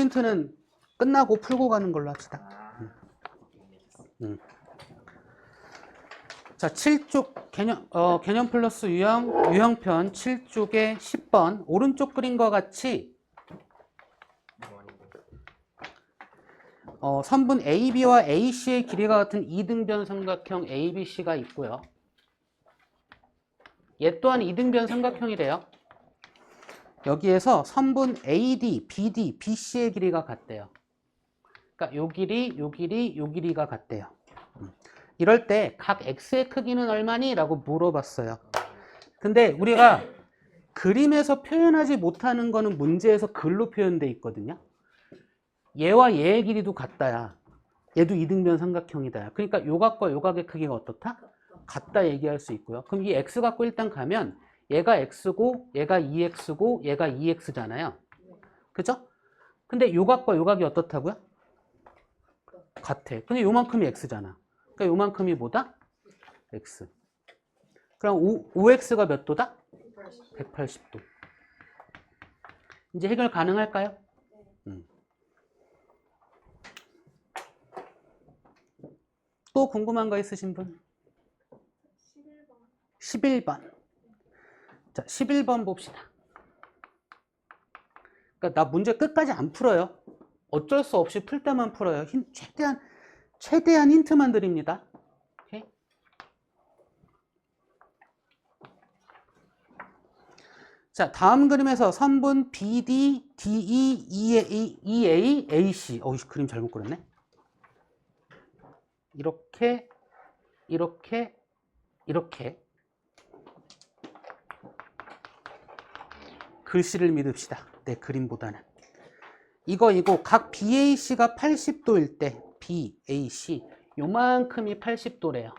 포인트는 끝나고 풀고 가는 걸로 합시다. 자, 7쪽 개념 플러스 유형편 7쪽의 10번 오른쪽 그림과 같이 선분 AB와 AC의 길이가 같은 이등변 삼각형 ABC가 있고요. 얘 또한 이등변 삼각형이래요. 여기에서 선분 AD, BD, BC의 길이가 같대요. 그러니까 요 길이, 요 길이, 요 길이가 같대요. 이럴 때 각 X의 크기는 얼마니? 라고 물어봤어요. 근데 우리가 그림에서 표현하지 못하는 거는 문제에서 글로 표현돼 있거든요. 얘와 얘의 길이도 같다야. 얘도 이등변 삼각형이다. 그러니까 요 각과 요 각의 크기가 어떻다? 같다 얘기할 수 있고요. 그럼 이 X 갖고 일단 가면 얘가 X고 얘가 2X고 얘가 2X잖아요. 그죠? 근데 요 각과 요 각이 어떻다고요? 같아. 근데 요만큼이 X잖아. 그러니까 요만큼이 뭐다? X. 그럼 OX가 몇 도다? 180도. 이제 해결 가능할까요? 또 궁금한 거 있으신 분? 11번. 자, 11번 봅시다. 그러니까 나 문제 끝까지 안 풀어요. 어쩔 수 없이 풀 때만 풀어요. 최대한 힌트만 드립니다. 오케이? 자, 다음 그림에서 선분 BD, DE, EA, AC. 그림 잘못 그렸네. 이렇게, 이렇게, 이렇게. 글씨를 믿읍시다. 내 그림보다는. 이거 각 BAC가 80도일 때 BAC 요만큼이 80도래요.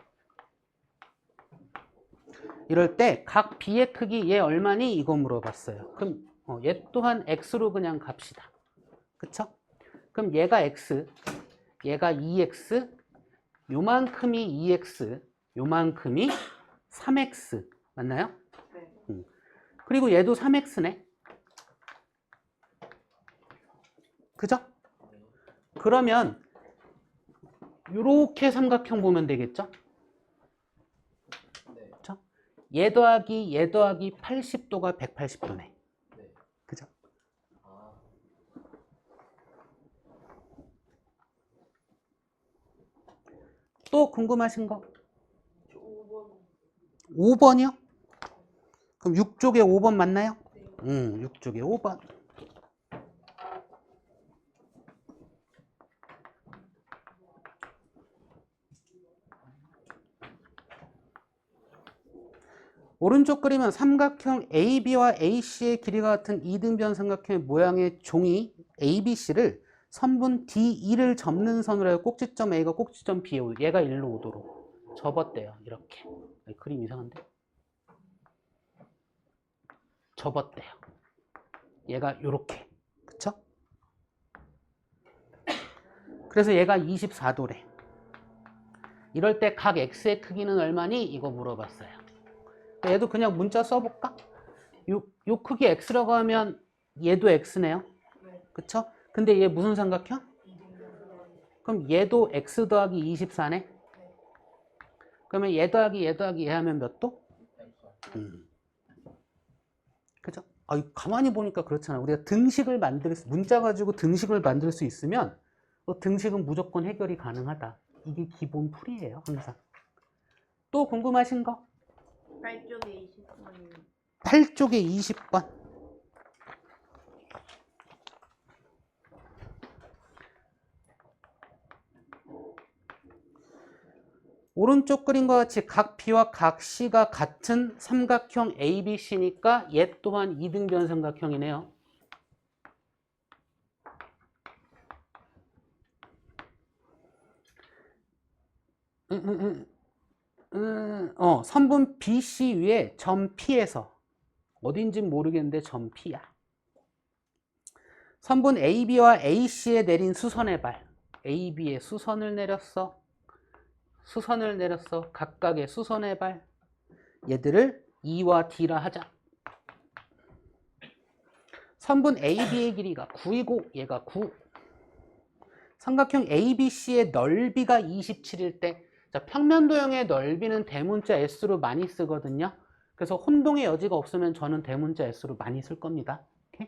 이럴 때 각 B의 크기 얘 얼마니? 이거 물어봤어요. 그럼 얘 또한 X로 그냥 갑시다. 그쵸? 그럼 얘가 X, 얘가 2X, 요만큼이 2X, 요만큼이 3X 맞나요? 네. 그리고 얘도 3X네. 그죠? 그러면 이렇게 삼각형 보면 되겠죠? 네. 그죠? 얘 더하기 80도가 180도네. 네. 그죠? 또 궁금하신 거? 5번이요? 그럼 6쪽에 5번 맞나요? 네. 6쪽에 5번. 오른쪽 그림은 삼각형 AB와 AC의 길이가 같은 이등변 삼각형의 모양의 종이 ABC를 선분 DE를 접는 선으로 해서 꼭지점 A가 꼭지점 B에 오도록 얘가 일로 오도록 접었대요. 이렇게. 그림 이상한데? 접었대요. 얘가 이렇게. 그쵸? 그래서 얘가 24도래. 이럴 때 각 X의 크기는 얼마니? 이거 물어봤어요. 얘도 그냥 문자 써볼까? 요 크기 X라고 하면 얘도 X네요. 그쵸? 근데 얘 무슨 삼각형? 그럼 얘도 X 더하기 24네? 그러면 얘 더하기 얘 하면 몇 도? 그죠? 가만히 보니까 그렇잖아. 우리가 문자 가지고 등식을 만들 수 있으면 등식은 무조건 해결이 가능하다. 이게 기본 풀이에요, 항상. 또 궁금하신 거? 8쪽에 20번이요. 8쪽에 20번. 오른쪽 그림과 같이 각 B와 각 C가 같은 삼각형 ABC니까 얘 또한 이등변 삼각형이네요. 선분 BC 위에 점 P에서 어딘진 모르겠는데 점 P야. 선분 AB와 AC에 내린 수선의 발. AB에 수선을 내렸어. 각각의 수선의 발. 얘들을 E와 D라 하자. 선분 AB의 길이가 9이고 얘가 9. 삼각형 ABC의 넓이가 27일 때, 자, 평면도형의 넓이는 대문자 S로 많이 쓰거든요. 그래서 혼동의 여지가 없으면 저는 대문자 S로 많이 쓸 겁니다. 오케이?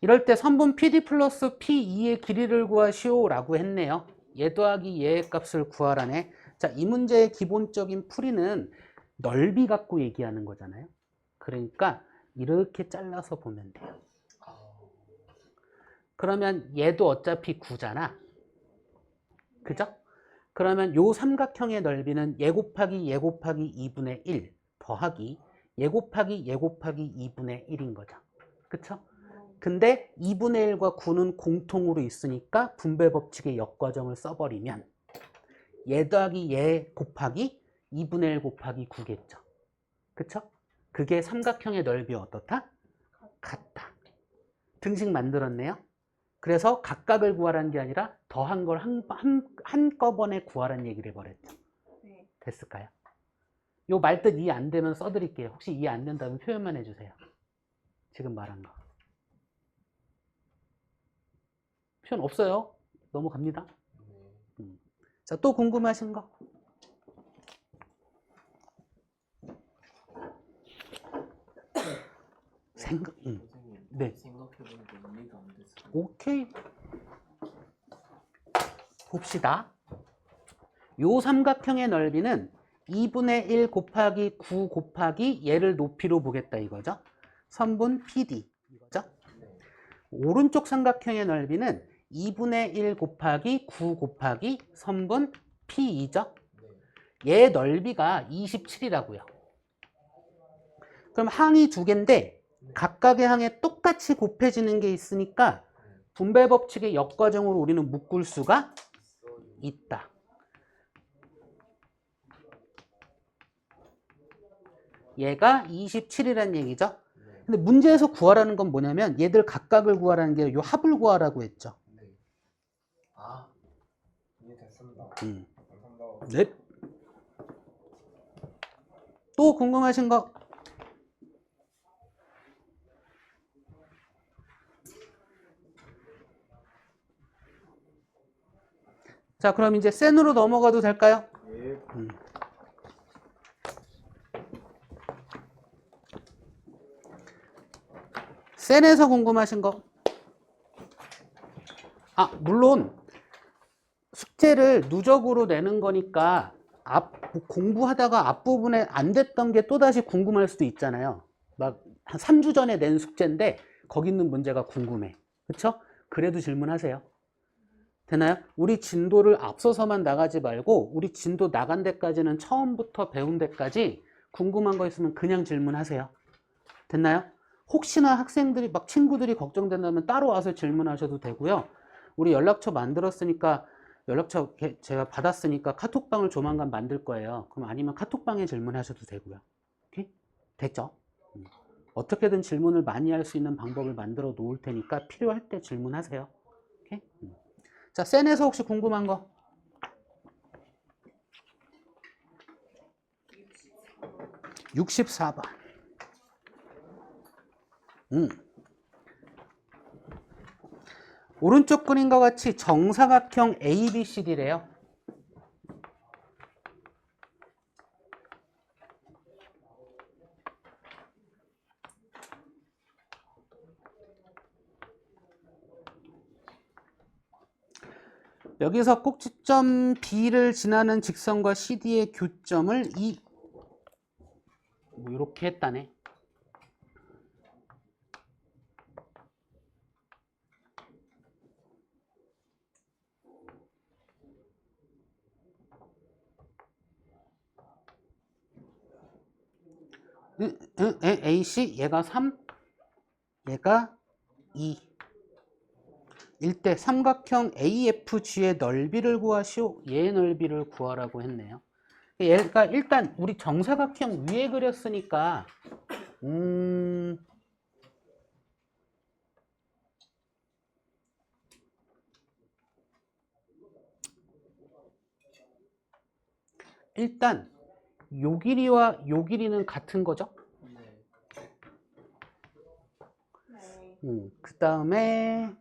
이럴 때 선분 PD 플러스 P2의 길이를 구하시오라고 했네요. 얘 더하기 얘의 값을 구하라네. 자, 이 문제의 기본적인 풀이는 넓이 갖고 얘기하는 거잖아요. 그러니까 이렇게 잘라서 보면 돼요. 그러면 얘도 어차피 9잖아. 그죠? 그러면 요 삼각형의 넓이는 얘 곱하기 얘 곱하기 2분의 1 더하기 얘 곱하기 얘 곱하기 2분의 1인 거죠. 그쵸? 근데 2분의 1과 9는 공통으로 있으니까 분배 법칙의 역과정을 써버리면 얘 더하기 얘 곱하기 2분의 1 곱하기 9겠죠. 그쵸? 그게 삼각형의 넓이 어떻다? 같다. 등식 만들었네요. 그래서 각각을 구하라는 게 아니라 더한 걸 한꺼번에 구하라는 얘기를 해버렸죠. 네. 됐을까요? 요 말뜻 이해 안 되면 써드릴게요. 혹시 이해 안 된다면 표현만 해주세요. 지금 말한 거. 표현 없어요. 넘어갑니다. 자, 또 궁금하신 거? 네. 생각해보니까 이해가 안 됐어요. 오케이. 봅시다. 요 삼각형의 넓이는 2분의 1 곱하기 9 곱하기 얘를 높이로 보겠다 이거죠. 선분 PD 이거죠. 오른쪽 삼각형의 넓이는 2분의 1 곱하기 9 곱하기 선분 P2죠. 얘 넓이가 27이라고요. 그럼 항이 두 개인데 각각의 항에 똑같이 곱해지는 게 있으니까 분배 법칙의 역과정으로 우리는 묶을 수가 있다. 얘가 27이라는 얘기죠. 근데 문제에서 구하라는 건 뭐냐면 얘들 각각을 구하라는 게 요 합을 구하라고 했죠. 아, 이해됐습니다. 감사합니다. 감사합니다. 네. 또 궁금하신 거? 자, 그럼 이제 센으로 넘어가도 될까요? 예. 센에서 궁금하신 거? 아, 물론 숙제를 누적으로 내는 거니까 공부하다가 앞부분에 안 됐던 게 또다시 궁금할 수도 있잖아요. 막 한 3주 전에 낸 숙제인데 거기 있는 문제가 궁금해. 그쵸? 그래도 질문하세요. 되나요? 우리 진도를 앞서서만 나가지 말고 우리 진도 나간 데까지는 처음부터 배운 데까지 궁금한 거 있으면 그냥 질문하세요. 됐나요? 혹시나 학생들이 막 친구들이 걱정된다면 따로 와서 질문하셔도 되고요. 우리 연락처 만들었으니까 연락처 제가 받았으니까 카톡방을 조만간 만들 거예요. 그럼 아니면 카톡방에 질문하셔도 되고요. 오케이? 됐죠? 어떻게든 질문을 많이 할 수 있는 방법을 만들어 놓을 테니까 필요할 때 질문하세요. 오케이? 자, 센에서 혹시 궁금한 거? 64번. 오른쪽 그림과 같이 정사각형 ABCD래요. 여기서 꼭지점 B를 지나는 직선과 CD의 교점을 뭐 이렇게 했다네. AC 얘가 3, 얘가 2. 일대 삼각형 AFG의 넓이를 구하시오. 얘의 넓이를 구하라고 했네요. 얘가 일단 우리 정사각형 위에 그렸으니까 일단 요 길이와 요 길이는 같은 거죠? 그 다음에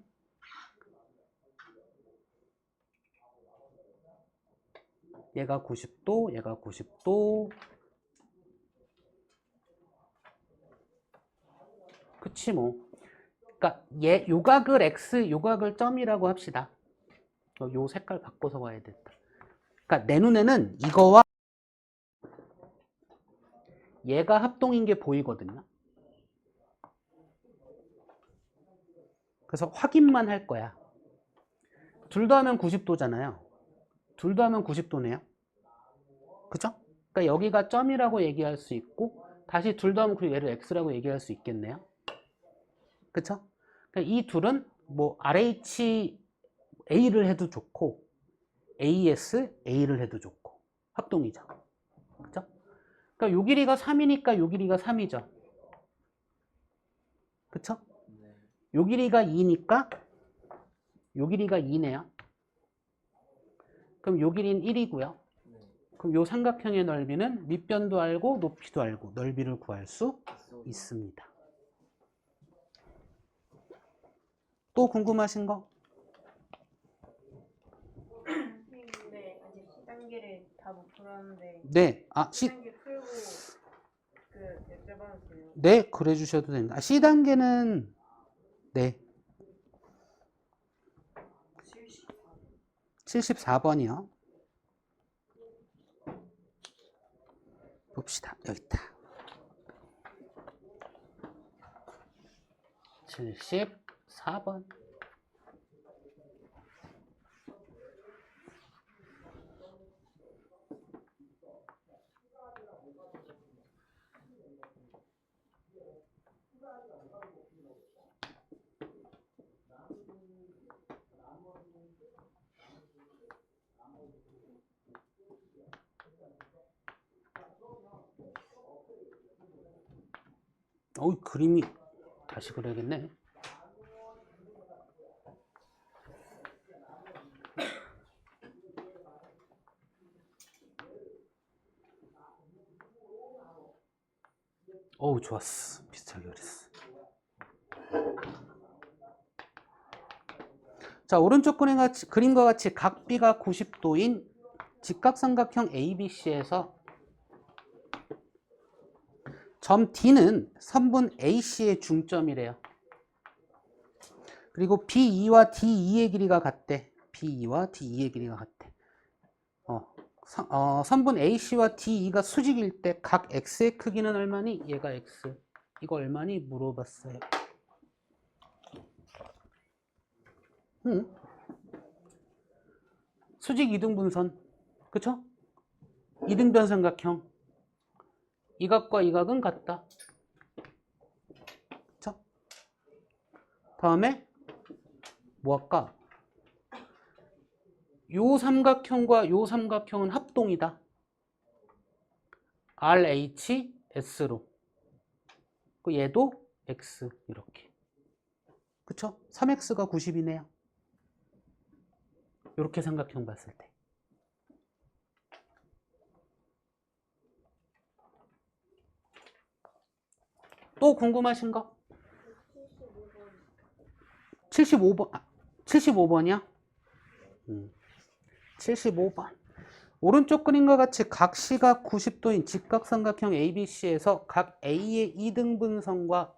얘가 90도, 얘가 90도. 그치 뭐. 그러니까 얘 요각을 x, 요각을 점이라고 합시다. 요 색깔 바꿔서 봐야 됐다. 그러니까 내 눈에는 이거와 얘가 합동인 게 보이거든요. 그래서 확인만 할 거야. 둘 더하면 90도잖아요. 둘 더하면 90도네요. 그죠? 그러니까 여기가 점이라고 얘기할 수 있고 다시 둘 더하면 얘를 x라고 얘기할 수 있겠네요. 그쵸? 그러니까 이 둘은 뭐 RH A를 해도 좋고 AS A를 해도 좋고 합동이죠. 그쵸? 그러니까 요 길이가 3이니까 요 길이가 3이죠. 그쵸? 네. 요 길이가 2니까 요 길이가 2네요. 그럼 요 길이는 1이고요. 네. 그럼 요 삼각형의 넓이는 밑변도 알고 높이도 알고 넓이를 구할 수 있습니다. 또 궁금하신 거? 선생님, 근데 아직 C단계를 다 못 풀었는데 네. C단계 풀고 여쭤봐도 돼요? 네, 그래 주셔도 됩니다. C단계는 네. 74번이요. 봅시다. 여기 있다. 74번. 그림이 다시 그려야겠네. 좋았어. 비슷하게 그렸어. 자, 오른쪽 그림과 같이 각 B가 90도인 직각삼각형 ABC에서 점 D는 선분 AC의 중점이래요. 그리고 B2와 D2의 길이가 같대. B2와 D2의 길이가 같대. 선분 AC와 D2가 수직일 때 각 X의 크기는 얼마니? 얘가 X. 이거 얼마니? 물어봤어요. 수직 이등분선. 그쵸? 이등변 삼각형. 이 각과 이 각은 같다. 그쵸? 다음에 뭐 할까? 요 삼각형과 요 삼각형은 합동이다. RH, S로. 얘도 X 이렇게. 그쵸? 3X가 90이네요. 이렇게 삼각형 봤을 때. 또 궁금하신 거? 75번. 75번이야? 75번. 오른쪽 그림과 같이 각 C가 90도인 직각삼각형 ABC에서 각 A의 이등분선과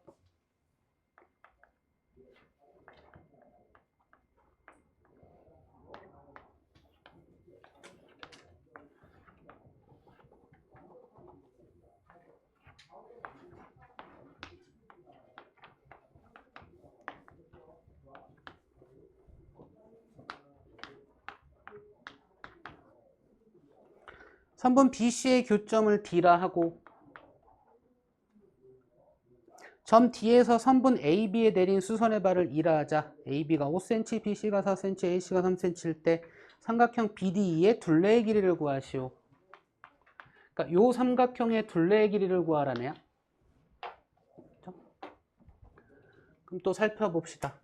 선분 BC의 교점을 D라 하고 점 D에서 선분 AB에 내린 수선의 발을 E라 하자. AB가 5cm, BC가 4cm, AC가 3cm일 때 삼각형 BDE의 둘레의 길이를 구하시오. 그러니까 요 삼각형의 둘레의 길이를 구하라네요. 그럼 또 살펴봅시다.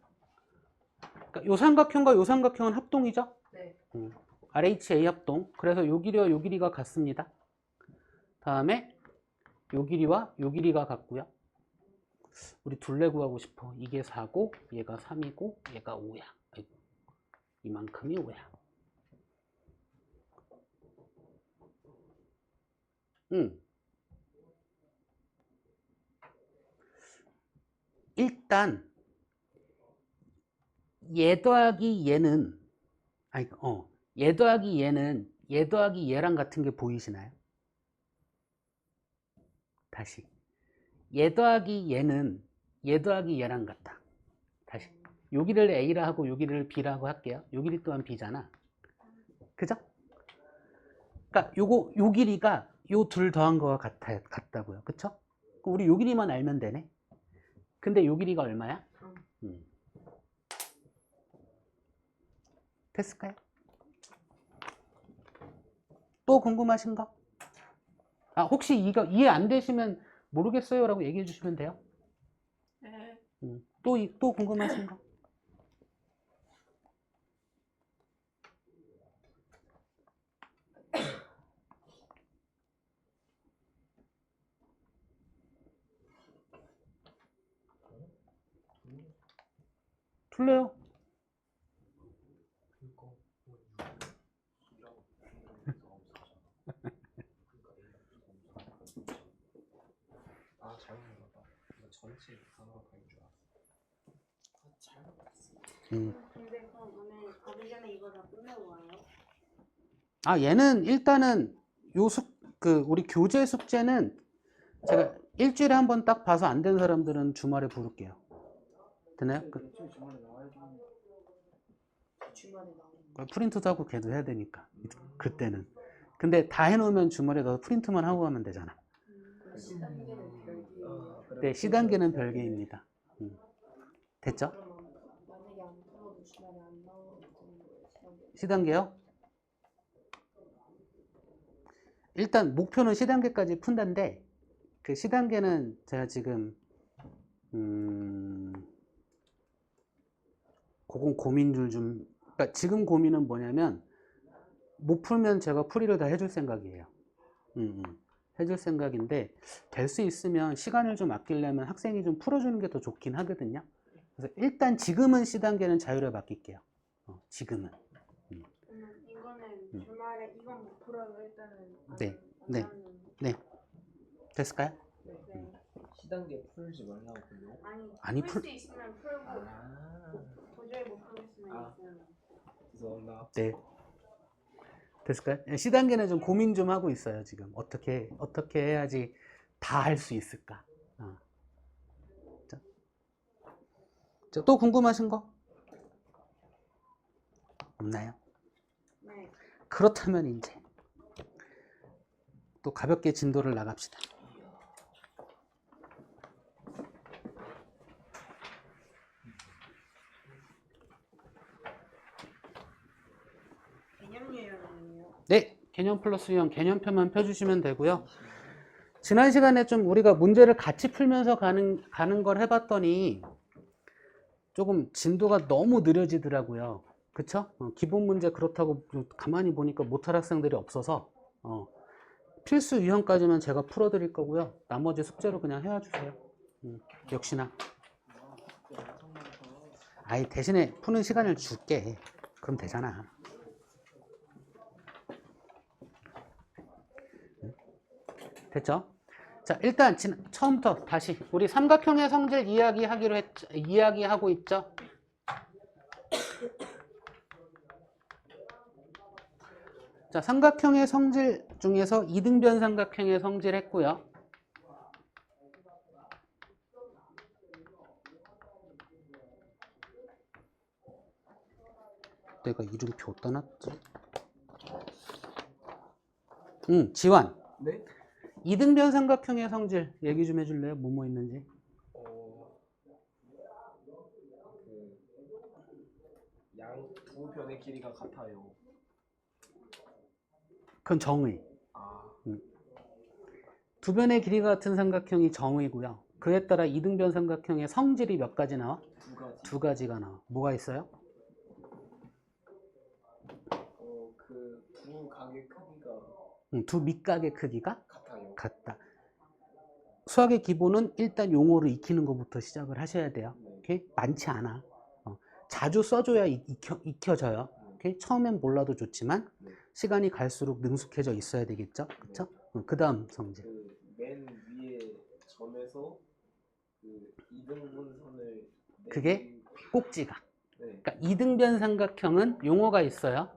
그러니까 요 삼각형과 요 삼각형은 합동이죠? 네. RHA 합동. 그래서 요 길이와 요 길이가 같습니다. 다음에 요 길이와 요 길이가 같고요. 우리 둘레 구하고 싶어. 이게 4고 얘가 3이고 얘가 5야. 이만큼이 5야. 일단 얘 더하기 얘는 얘 더하기 얘는 얘 더하기 얘랑 같은 게 보이시나요? 다시 얘 더하기 얘는 얘 더하기 얘랑 같다. 다시 여기를 A라 하고 여기를 B라고 할게요. 요 길이 또한 B잖아. 그죠? 그러니까 요 길이가 요 둘 더한 거와 같다고요. 그쵸? 우리 요 길이만 알면 되네. 근데 요 길이가 얼마야? 됐을까요? 또 궁금하신 거? 혹시 이거 이해 안 되시면 모르겠어요 라고 얘기해 주시면 돼요. 네. 또 궁금하신 거? 틀려요? 아, 잘못 물었다. 이거 전체 단어가 되는 줄 알았어. 잘못 봤어. 근데 그럼 오늘 가기 전에 이거 다 끝내고 와요? 얘는 일단은 우리 교재 숙제는 제가 일주일에 한 번 딱 봐서 안 된 사람들은 주말에 부를게요. 되나요? 주말에 나와야지. 주말에 나오는 프린트도 하고 걔도 해야 되니까 그때는. 근데 다 해놓으면 주말에 너 프린트만 하고 가면 되잖아. 시단계는 별개예요. 네, C단계는 별개입니다. 됐죠? 그러면 만약에 안 풀어도 주말에 안 나오는 거예요? 시단계. C단계요? 일단 목표는 C단계까지 푼다는데 그 C단계는 제가 지금 그건 고민을 좀 그러니까 지금 고민은 뭐냐면 못 풀면 제가 풀이를 다 해줄 생각이에요. 해줄 생각인데 될 수 있으면 시간을 좀 아끼려면 학생이 좀 풀어주는 게 더 좋긴 하거든요. 그래서 일단 지금은 C단계는 자율에 맡길게요. 지금은. 이거는 주말에 이건 못 풀어도 일단은 네. 됐을까요? 네. 시단계 풀지 말라고요? 아니, 풀 수 있으면 풀고 아, 도저히 못 풀겠으면 있으면. 죄송합니다. 네. 됐을까요? C단계는 좀 고민 좀 하고 있어요, 지금. 어떻게 해야지 다 할 수 있을까? 자, 또 궁금하신 거? 없나요? 네. 그렇다면 이제 또 가볍게 진도를 나갑시다. 개념 유형이에요. 네, 개념 플러스 유형 개념표만 펴주시면 되고요. 지난 시간에 좀 우리가 문제를 같이 풀면서 가는 걸 해봤더니 조금 진도가 너무 느려지더라고요. 그쵸? 기본 문제 그렇다고 가만히 보니까 못할 학생들이 없어서 필수 유형까지만 제가 풀어드릴 거고요. 나머지 숙제로 그냥 해와주세요. 역시나. 대신에 푸는 시간을 줄게. 그럼 되잖아. 됐죠? 자, 일단 처음부터 다시 우리 삼각형의 성질 이야기하고 있죠? 자, 삼각형의 성질 중에서 이등변 삼각형의 성질 했고요. 내가 이름표 어디다 놨지? 지환. 네? 이등변 삼각형의 성질 얘기 좀 해줄래요? 뭐뭐 있는지. 양 두 변의 길이가 같아요. 그건 정의. 아, 두 변의 길이가 같은 삼각형이 정의고요. 그에 따라 이등변 삼각형의 성질이 몇 가지 나와? 두 가지. 두 가지가 나와. 뭐가 있어요? 그 두 각의 크기가 두 밑각의 크기가 같아요. 같다. 수학의 기본은 일단 용어를 익히는 것부터 시작을 하셔야 돼요. 오케이? 많지 않아. 자주 써줘야 익혀져요. 오케이? 처음엔 몰라도 좋지만 시간이 갈수록 능숙해져 있어야 되겠죠. 그쵸? 그 다음 성질. 그맨 위에 점에서 그 이등분선을 그게 꼭지각. 네. 그러니까 이등변 삼각형은 용어가 있어요.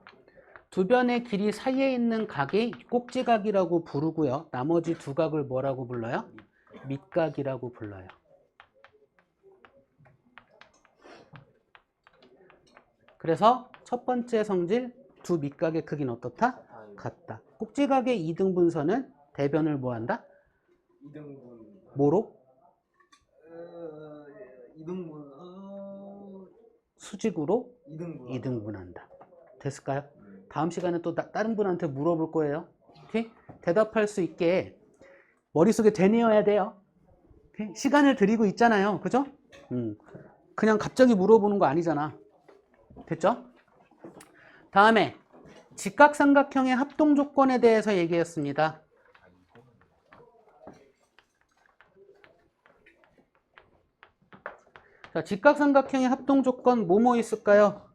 두 변의 길이 사이에 있는 각이 꼭지각이라고 부르고요. 나머지 두 각을 뭐라고 불러요? 밑각이라고 불러요. 그래서 첫 번째 성질 두 밑각의 크기는 어떻다? 같다. 꼭지각의 이등분선은 대변을 뭐한다? 이등분 뭐로? 이등분 수직으로 이등분 이등분한다. 됐을까요? 다음 시간에 또 다른 분한테 물어볼 거예요. 오케이? 대답할 수 있게 머릿속에 되뇌어야 돼요. 오케이? 시간을 드리고 있잖아요. 그죠? 그냥 갑자기 물어보는 거 아니잖아. 됐죠? 다음에 직각삼각형의 합동조건에 대해서 얘기했습니다. 자, 직각삼각형의 합동조건 뭐뭐 있을까요?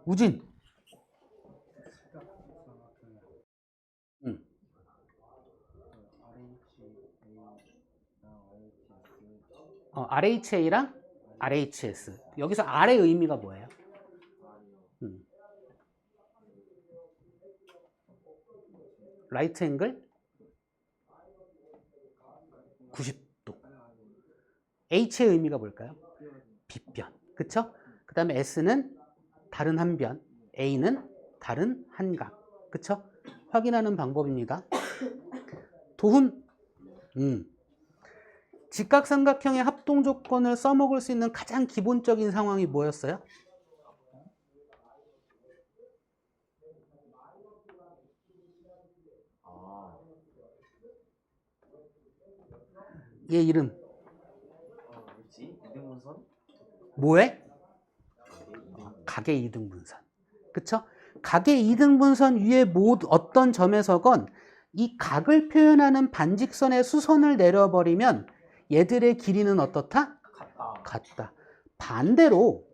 우진. RHA랑 RHS. 여기서 R의 의미가 뭐예요? 라이트 앵글 90도. H의 의미가 뭘까요? 빗변. 그쵸? 그 다음에 S는 다른 한 변, A는 다른 한 각. 그쵸? 확인하는 방법입니다. 도훈. 직각삼각형의 합동조건을 써먹을 수 있는 가장 기본적인 상황이 뭐였어요? 얘 이름 뭐지? 이등분선? 뭐해? 각의 이등분선. 그쵸? 각의 이등분선 위에 어떤 점에서건 이 각을 표현하는 반직선의 수선을 내려버리면 얘들의 길이는 어떻다? 같다. 반대로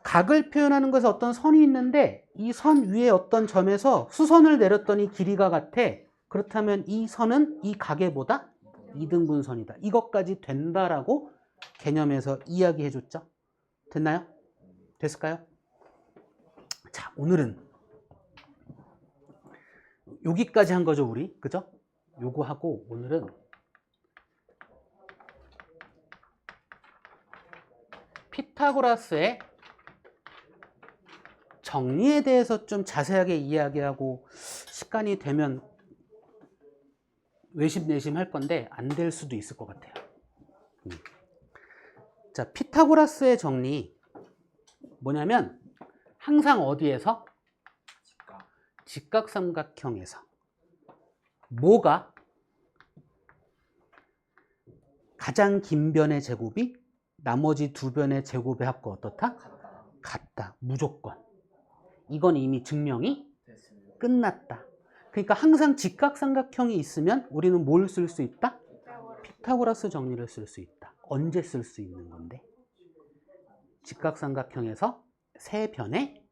각을 표현하는 것에 어떤 선이 있는데 이 선 위에 어떤 점에서 수선을 내렸더니 길이가 같아. 그렇다면 이 선은 이 각의 뭐다? 이등분선이다. 이것까지 된다라고 개념에서 이야기해 줬죠. 됐나요? 됐을까요? 자, 오늘은 여기까지 한 거죠, 우리. 그죠? 요거 하고 오늘은 피타고라스의 정리에 대해서 좀 자세하게 이야기하고 시간이 되면 외심내심 할 건데 안 될 수도 있을 것 같아요. 자, 피타고라스의 정리 뭐냐면 항상 어디에서? 직각삼각형에서 뭐가 가장 긴 변의 제곱이 나머지 두 변의 제곱의 합과 어떻다? 같다. 무조건. 이건 이미 증명이 끝났다. 그러니까 항상 직각삼각형이 있으면 우리는 뭘 쓸 수 있다? 피타고라스 정리를 쓸 수 있다. 언제 쓸 수 있는 건데? 직각삼각형에서 세 변의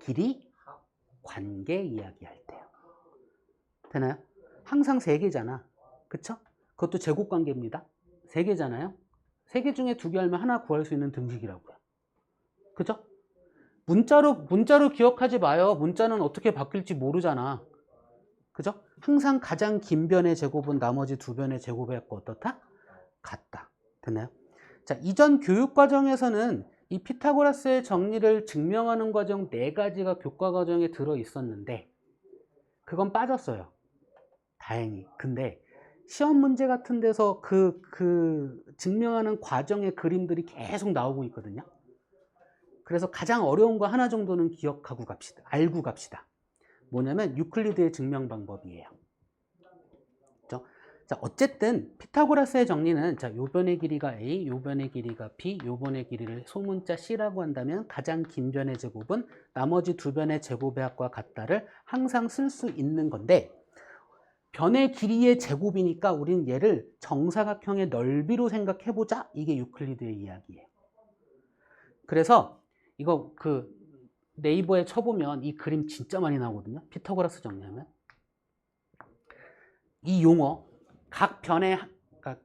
길이 관계 이야기할 때요. 되나요? 항상 세 개잖아. 그쵸? 그것도 제곱관계입니다. 세 개잖아요. 세 개 중에 두 개 알면 하나 구할 수 있는 등식이라고요. 그죠? 문자로 기억하지 마요. 문자는 어떻게 바뀔지 모르잖아. 그죠? 항상 가장 긴 변의 제곱은 나머지 두 변의 제곱의 합과 어떻다? 같다. 됐나요? 자, 이전 교육과정에서는 이 피타고라스의 정리를 증명하는 과정 4가지가 교과과정에 들어 있었는데 그건 빠졌어요. 다행히. 근데 시험 문제 같은 데서 그 증명하는 과정의 그림들이 계속 나오고 있거든요. 그래서 가장 어려운 거 하나 정도는 기억하고 갑시다. 알고 갑시다. 뭐냐면 유클리드의 증명 방법이에요. 그렇죠? 자, 어쨌든 피타고라스의 정리는 자, 요 변의 길이가 A, 요 변의 길이가 B, 요 변의 길이를 소문자 C라고 한다면 가장 긴 변의 제곱은 나머지 두 변의 제곱의 합과 같다를 항상 쓸 수 있는 건데 변의 길이의 제곱이니까 우리는 얘를 정사각형의 넓이로 생각해보자. 이게 유클리드의 이야기예요. 그래서 이거 그 네이버에 쳐보면 이 그림 진짜 많이 나오거든요. 피타고라스 정리하면. 이 용어, 각 변의, 그러니까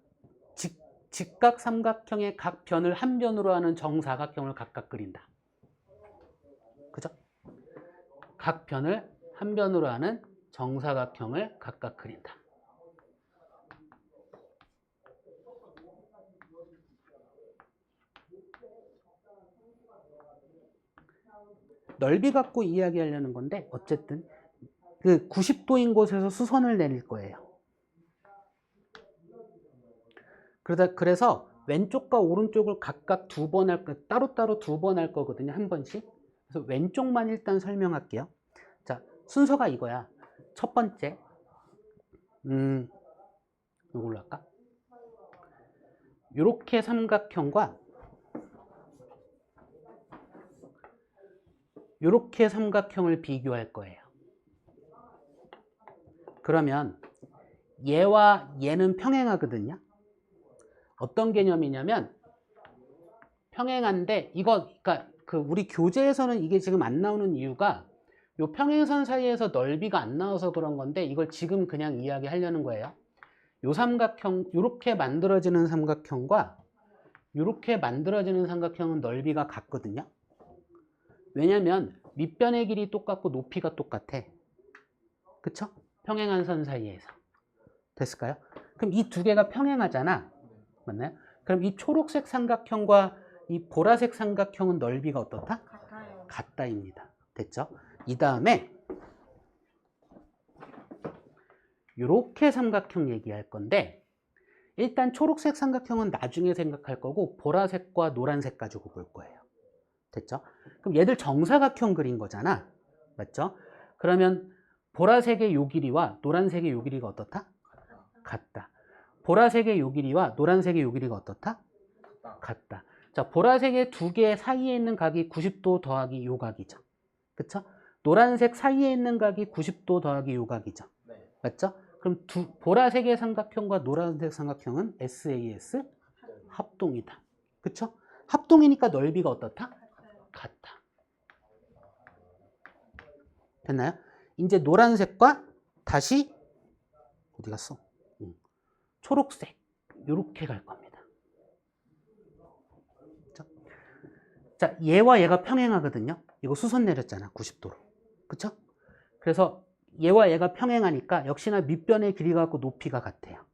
직각 삼각형의 각 변을 한 변으로 하는 정사각형을 각각 그린다. 그죠? 각 변을 한 변으로 하는 정사각형을 각각 그린다. 넓이 갖고 이야기하려는 건데 어쨌든 그 90도인 곳에서 수선을 내릴 거예요. 그래서 왼쪽과 오른쪽을 각각 따로따로 두 번 할 거거든요. 한 번씩. 그래서 왼쪽만 일단 설명할게요. 자, 순서가 이거야. 첫 번째, 이걸로 할까? 요렇게 삼각형과 요렇게 삼각형을 비교할 거예요. 그러면 얘와 얘는 평행하거든요. 어떤 개념이냐면 평행한데 이거 그러니까 그 우리 교재에서는 이게 지금 안 나오는 이유가 요 평행선 사이에서 넓이가 안 나와서 그런 건데 이걸 지금 그냥 이야기하려는 거예요. 요 삼각형 요렇게 만들어지는 삼각형과 요렇게 만들어지는 삼각형은 넓이가 같거든요. 왜냐면 밑변의 길이 똑같고 높이가 똑같아. 그쵸? 평행한 선 사이에서. 됐을까요? 그럼 이 두 개가 평행하잖아. 맞나요? 그럼 이 초록색 삼각형과 이 보라색 삼각형은 넓이가 어떻다? 같아요. 같다입니다. 됐죠? 이 다음에 이렇게 삼각형 얘기할 건데 일단 초록색 삼각형은 나중에 생각할 거고 보라색과 노란색 가지고 볼 거예요. 됐죠? 그럼 얘들 정사각형 그린 거잖아. 맞죠? 그러면 보라색의 요 길이와 노란색의 요 길이가 어떻다? 같다. 보라색의 요 길이와 노란색의 요 길이가 어떻다? 같다. 자, 보라색의 두 개 사이에 있는 각이 90도 더하기 요 각이죠. 그쵸? 노란색 사이에 있는 각이 90도 더하기 요 각이죠. 네. 맞죠? 그럼 보라색의 삼각형과 노란색 삼각형은 SAS 합동이다. 그쵸? 합동이니까 넓이가 어떻다? 같다. 됐나요? 이제 노란색과 다시 어디 갔어? 초록색 이렇게 갈 겁니다. 그쵸? 자, 얘와 얘가 평행하거든요. 이거 수선 내렸잖아. 90도로. 그쵸? 그래서 얘와 얘가 평행하니까 역시나 밑변의 길이가 같고 높이가 같아요.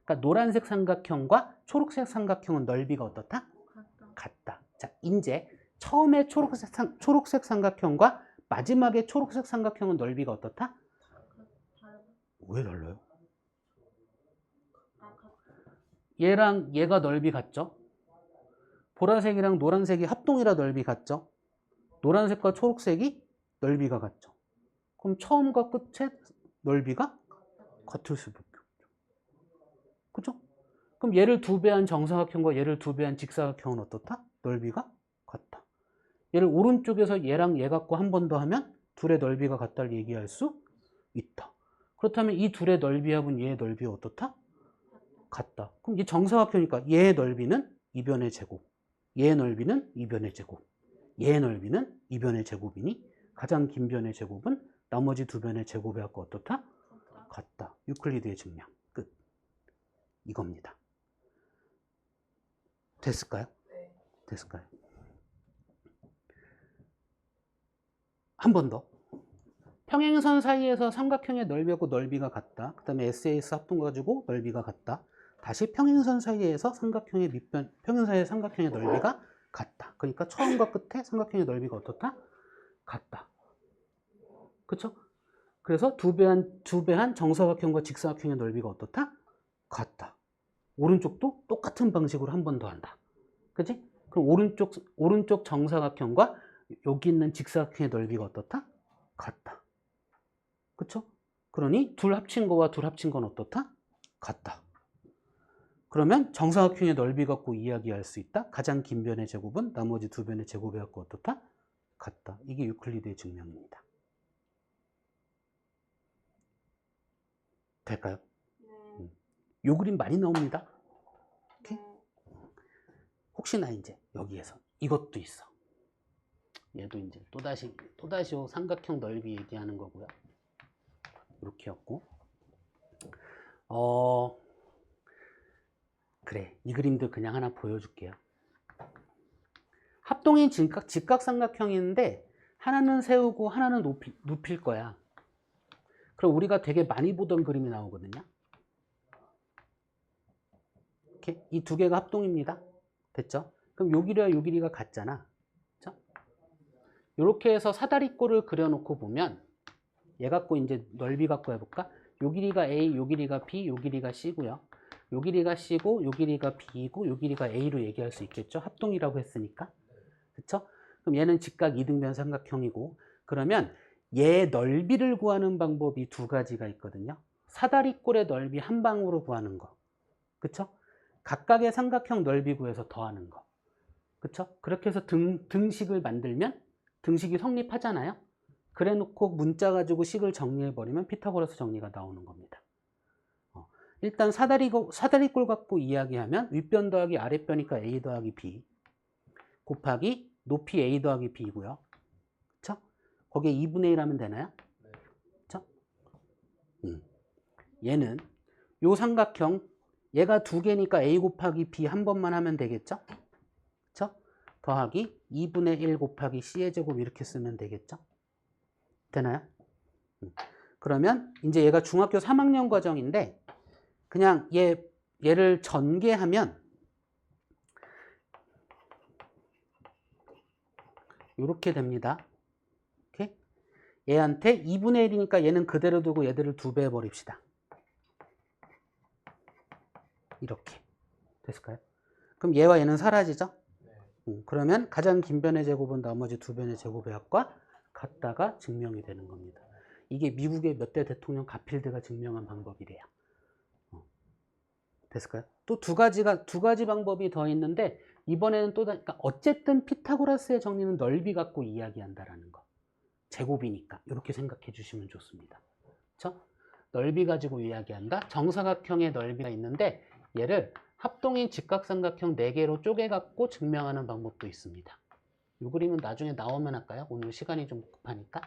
그러니까 노란색 삼각형과 초록색 삼각형은 넓이가 어떻다? 같다. 자, 이제 처음에 초록색 삼각형과 마지막에 초록색 삼각형은 넓이가 어떻다? 왜 달라요? 얘랑 얘가 넓이 같죠? 보라색이랑 노란색이 합동이라 넓이 같죠? 노란색과 초록색이 넓이가 같죠? 그럼 처음과 끝의 넓이가 같을 수밖에 없죠. 그죠? 그럼 얘를 두 배 한 정사각형과 얘를 두 배 한 직사각형은 어떻다? 넓이가 같다. 얘를 오른쪽에서 얘랑 얘 갖고 한 번 더 하면 둘의 넓이가 같다를 얘기할 수 있다. 그렇다면 이 둘의 넓이하고는 얘의 넓이가 어떻다? 같다. 그럼 이 정사각형이니까 얘의 넓이는 이 변의 제곱, 얘의 넓이는 이 변의 제곱, 얘의 넓이는 이 변의 제곱이니 가장 긴 변의 제곱은 나머지 두 변의 제곱에 갖고 어떻다? 같다. 유클리드의 증명. 끝. 이겁니다. 됐을까요? 네. 됐을까요? 한 번 더. 평행선 사이에서 삼각형의 넓이하고 넓이가 같다. 그 다음에 SAS 합동 가지고 넓이가 같다. 다시 평행선 사이에서 삼각형의 밑변, 평행선의 삼각형의 넓이가 같다. 그러니까 처음과 끝에 삼각형의 넓이가 어떻다? 같다. 그쵸? 그래서 두 배 한 정사각형과 직사각형의 넓이가 어떻다? 같다. 오른쪽도 똑같은 방식으로 한 번 더 한다. 그치? 그럼 오른쪽 정사각형과 여기 있는 직사각형의 넓이가 어떻다? 같다. 그쵸? 그러니 둘 합친 거와 둘 합친 건 어떻다? 같다. 그러면 정사각형의 넓이 갖고 이야기할 수 있다. 가장 긴 변의 제곱은 나머지 두 변의 제곱에 갖고 어떻다? 같다. 이게 유클리드의 증명입니다. 될까요? 네. 요 그림 많이 나옵니다. 네. 혹시나 이제 여기에서 이것도 있어. 얘도 이제 또다시 요 삼각형 넓이 얘기하는 거고요. 이렇게였고, 그래, 이 그림도 그냥 하나 보여줄게요. 합동인 직각삼각형인데 하나는 세우고 하나는 눕힐 거야. 그럼 우리가 되게 많이 보던 그림이 나오거든요. 이렇게 이 두 개가 합동입니다. 됐죠? 그럼 요 길이와 요 길이가 같잖아. 그렇죠? 이렇게 해서 사다리꼴을 그려놓고 보면 얘 갖고 이제 넓이 갖고 해볼까? 요 길이가 A, 요 길이가 B, 요 길이가 C고요. 요 길이가 C고 요 길이가 B고 요 길이가 A로 얘기할 수 있겠죠? 합동이라고 했으니까. 그렇죠? 그럼 얘는 직각 이등변 삼각형이고, 그러면 얘 넓이를 구하는 방법이 두 가지가 있거든요. 사다리꼴의 넓이 한 방으로 구하는 거. 그렇죠? 각각의 삼각형 넓이 구해서 더하는 거. 그렇죠? 그렇게 해서 등식을 만들면 등식이 성립하잖아요. 그래 놓고 문자 가지고 식을 정리해 버리면 피타고라스 정리가 나오는 겁니다. 일단 사다리꼴 갖고 이야기하면 윗변 더하기 아랫변이니까 A 더하기 B 곱하기 높이 A 더하기 B고요. 그렇죠? 거기에 2분의 1 하면 되나요? 그렇죠? 얘는 요 삼각형 얘가 두 개니까 A 곱하기 B 한 번만 하면 되겠죠? 그렇죠? 더하기 2분의 1 곱하기 C의 제곱 이렇게 쓰면 되겠죠? 되나요? 그러면 이제 얘가 중학교 3학년 과정인데 그냥 얘를 전개하면 이렇게 됩니다. 이렇게. 얘한테 2분의 1이니까 얘는 그대로 두고 얘들을 2배 해버립시다. 이렇게 됐을까요? 그럼 얘와 얘는 사라지죠? 그러면 가장 긴 변의 제곱은 나머지 두 변의 제곱의 합과 같다가 증명이 되는 겁니다. 이게 미국의 몇 대 대통령 가필드가 증명한 방법이래요. 됐을까요? 또 두 가지 방법이 더 있는데 이번에는 또 그러니까 어쨌든 피타고라스의 정리는 넓이 갖고 이야기한다라는 거. 제곱이니까 이렇게 생각해 주시면 좋습니다. 그렇죠? 넓이 가지고 이야기한다. 정사각형의 넓이가 있는데 얘를 합동인 직각삼각형 4개로 쪼개갖고 증명하는 방법도 있습니다. 이 그림은 나중에 나오면 할까요? 오늘 시간이 좀 급하니까.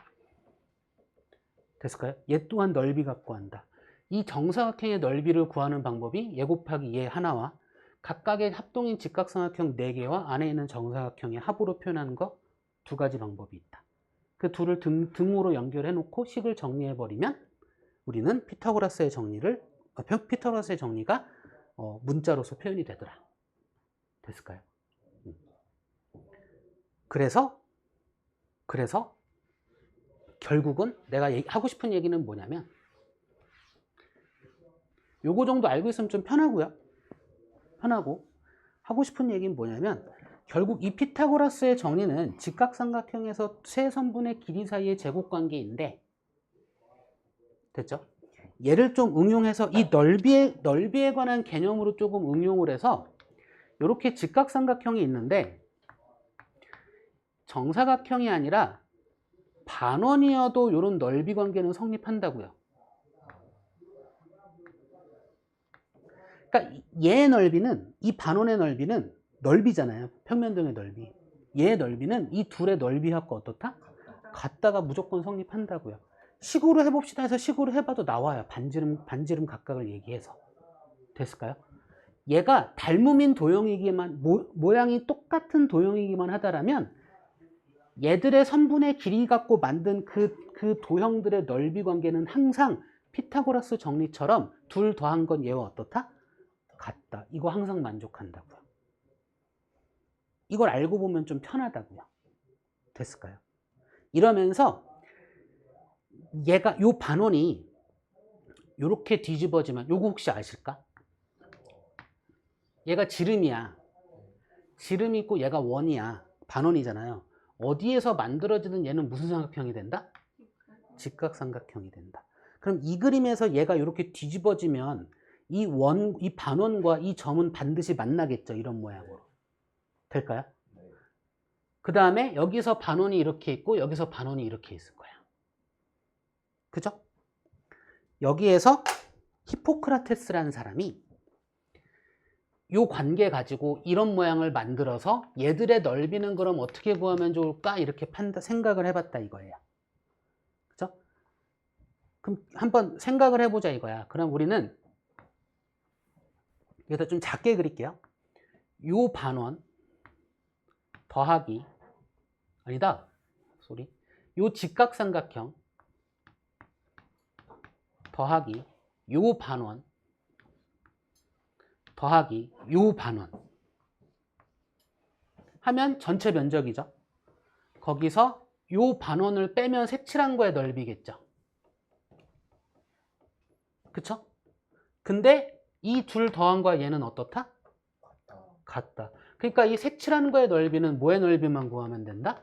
됐을까요? 얘 또한 넓이 갖고 한다. 이 정사각형의 넓이를 구하는 방법이 얘 곱하기 얘 하나와 각각의 합동인 직각삼각형 4개와 안에 있는 정사각형의 합으로 표현하는 거 두 가지 방법이 있다. 그 둘을 등으로 연결해 놓고 식을 정리해 버리면 우리는 피타고라스의 정리가 문자로서 표현이 되더라. 됐을까요? 그래서 결국은 내가 하고 싶은 얘기는 뭐냐면 요거 정도 알고 있으면 좀 편하고요. 편하고 하고 싶은 얘기는 뭐냐면 결국 이 피타고라스의 정리는 직각삼각형에서 세 선분의 길이 사이의 제곱관계인데 됐죠? 얘를 좀 응용해서 이 넓이에 관한 개념으로 조금 응용을 해서 이렇게 직각삼각형이 있는데 정사각형이 아니라 반원이어도 이런 넓이 관계는 성립한다고요. 그러니까 얘의 넓이는 이 반원의 넓이는 넓이잖아요. 평면등의 넓이. 얘의 넓이는 이 둘의 넓이하고 어떻다? 같다가 무조건 성립한다고요. 식으로 해봅시다 해서 식으로 해봐도 나와요. 반지름 각각을 얘기해서. 됐을까요? 얘가 닮음인 도형이기만 모양이 똑같은 도형이기만 하다라면 얘들의 선분의 길이 갖고 만든 그 도형들의 넓이 관계는 항상 피타고라스 정리처럼 둘 더한 건 얘와 어떻다? 같다. 이거 항상 만족한다고요. 이걸 알고 보면 좀 편하다고요. 됐을까요? 이러면서 얘가 요 반원이 요렇게 뒤집어지면 요거 혹시 아실까? 얘가 지름이야. 지름이 있고 얘가 원이야. 반원이잖아요. 어디에서 만들어지는 얘는 무슨 삼각형이 된다? 직각삼각형이 된다. 그럼 이 그림에서 얘가 이렇게 뒤집어지면 이 반원과 이 점은 반드시 만나겠죠. 이런 모양으로. 될까요? 그 다음에 여기서 반원이 이렇게 있고 여기서 반원이 이렇게 있을 거야. 그죠? 여기에서 히포크라테스라는 사람이 요 관계 가지고 이런 모양을 만들어서 얘들의 넓이는 그럼 어떻게 구하면 좋을까? 이렇게 생각을 해봤다 이거예요. 그죠? 그럼 한번 생각을 해보자 이거야. 그럼 우리는 여기다 좀 작게 그릴게요. 요 반원 더하기 아니다. 소리. 요 직각삼각형 더하기 요 반원 더하기 요 반원 하면 전체 면적이죠. 거기서 요 반원을 빼면 색칠한 거의 넓이겠죠. 그쵸? 근데 이 둘 더한 거와 얘는 어떻다? 같다. 그러니까 이 색칠한 거의 넓이는 뭐의 넓이만 구하면 된다?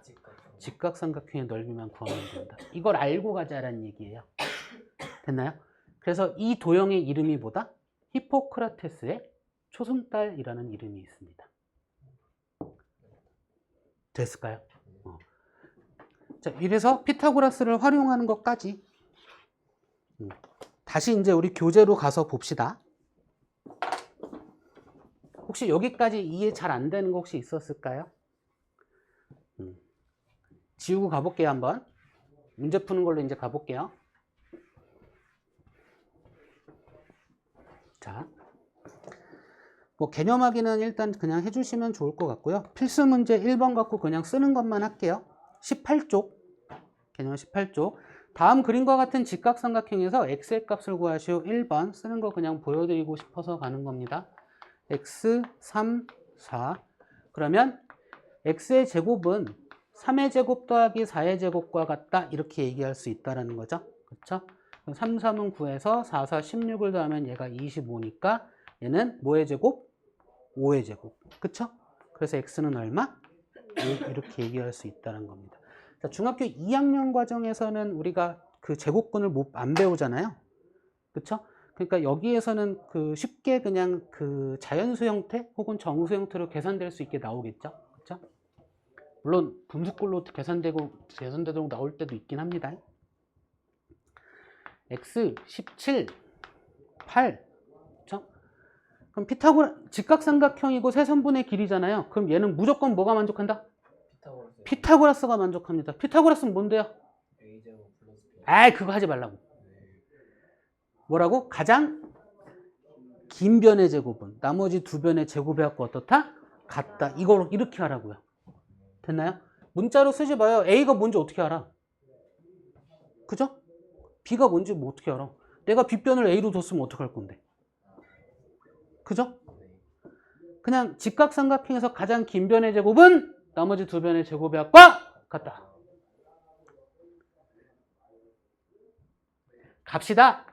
직각삼각형의 넓이만 구하면 된다. 이걸 알고 가자라는 얘기예요. 됐나요? 그래서 이 도형의 이름이 뭐다? 히포크라테스의 초승달이라는 이름이 있습니다. 됐을까요? 자, 이래서 피타고라스를 활용하는 것까지 다시 이제 우리 교재로 가서 봅시다. 혹시 여기까지 이해 잘 안 되는 거 혹시 있었을까요? 지우고 가볼게요, 한번. 문제 푸는 걸로 이제 가볼게요. 자, 뭐 개념 확인은 일단 그냥 해주시면 좋을 것 같고요. 필수 문제 1번 갖고 그냥 쓰는 것만 할게요. 18쪽, 개념 18쪽. 다음 그림과 같은 직각삼각형에서 x의 값을 구하시오. 1번 쓰는 거 그냥 보여드리고 싶어서 가는 겁니다. x, 3, 4. 그러면 x의 제곱은 3의 제곱 더하기 4의 제곱과 같다. 이렇게 얘기할 수 있다는 거죠. 그렇죠? 3, 3은 9에서 4, 4, 16을 더하면 얘가 25니까 얘는 뭐의 제곱? 5의 제곱. 그쵸? 그래서 x는 얼마? 5 이렇게 얘기할 수 있다는 겁니다. 자, 중학교 2학년 과정에서는 우리가 그 제곱근을 안 배우잖아요. 그쵸? 그러니까 여기에서는 그 쉽게 그냥 그 자연수 형태 혹은 정수 형태로 계산될 수 있게 나오겠죠. 그쵸? 물론 분수꼴로 계산되도록 나올 때도 있긴 합니다. x 17, 8. 그쵸? 그럼 직각삼각형이고 세선분의 길이잖아요. 그럼 얘는 무조건 뭐가 만족한다? 피타고라스가 만족합니다. 피타고라스는 뭔데요? A제곱 플러스 B. 아이, 그거 하지 말라고. 뭐라고? 가장 긴 변의 제곱은 나머지 두 변의 제곱의 합과 어떻다? 같다. 이걸 이렇게 하라고요. 됐나요? 문자로 쓰지 마요. A가 뭔지 어떻게 알아? 그죠? B가 뭔지 뭐 어떻게 알아? 내가 B변을 A로 뒀으면 어떡할 건데? 그죠? 그냥 직각삼각형에서 가장 긴 변의 제곱은 나머지 두 변의 제곱의 합과 같다. 갑시다.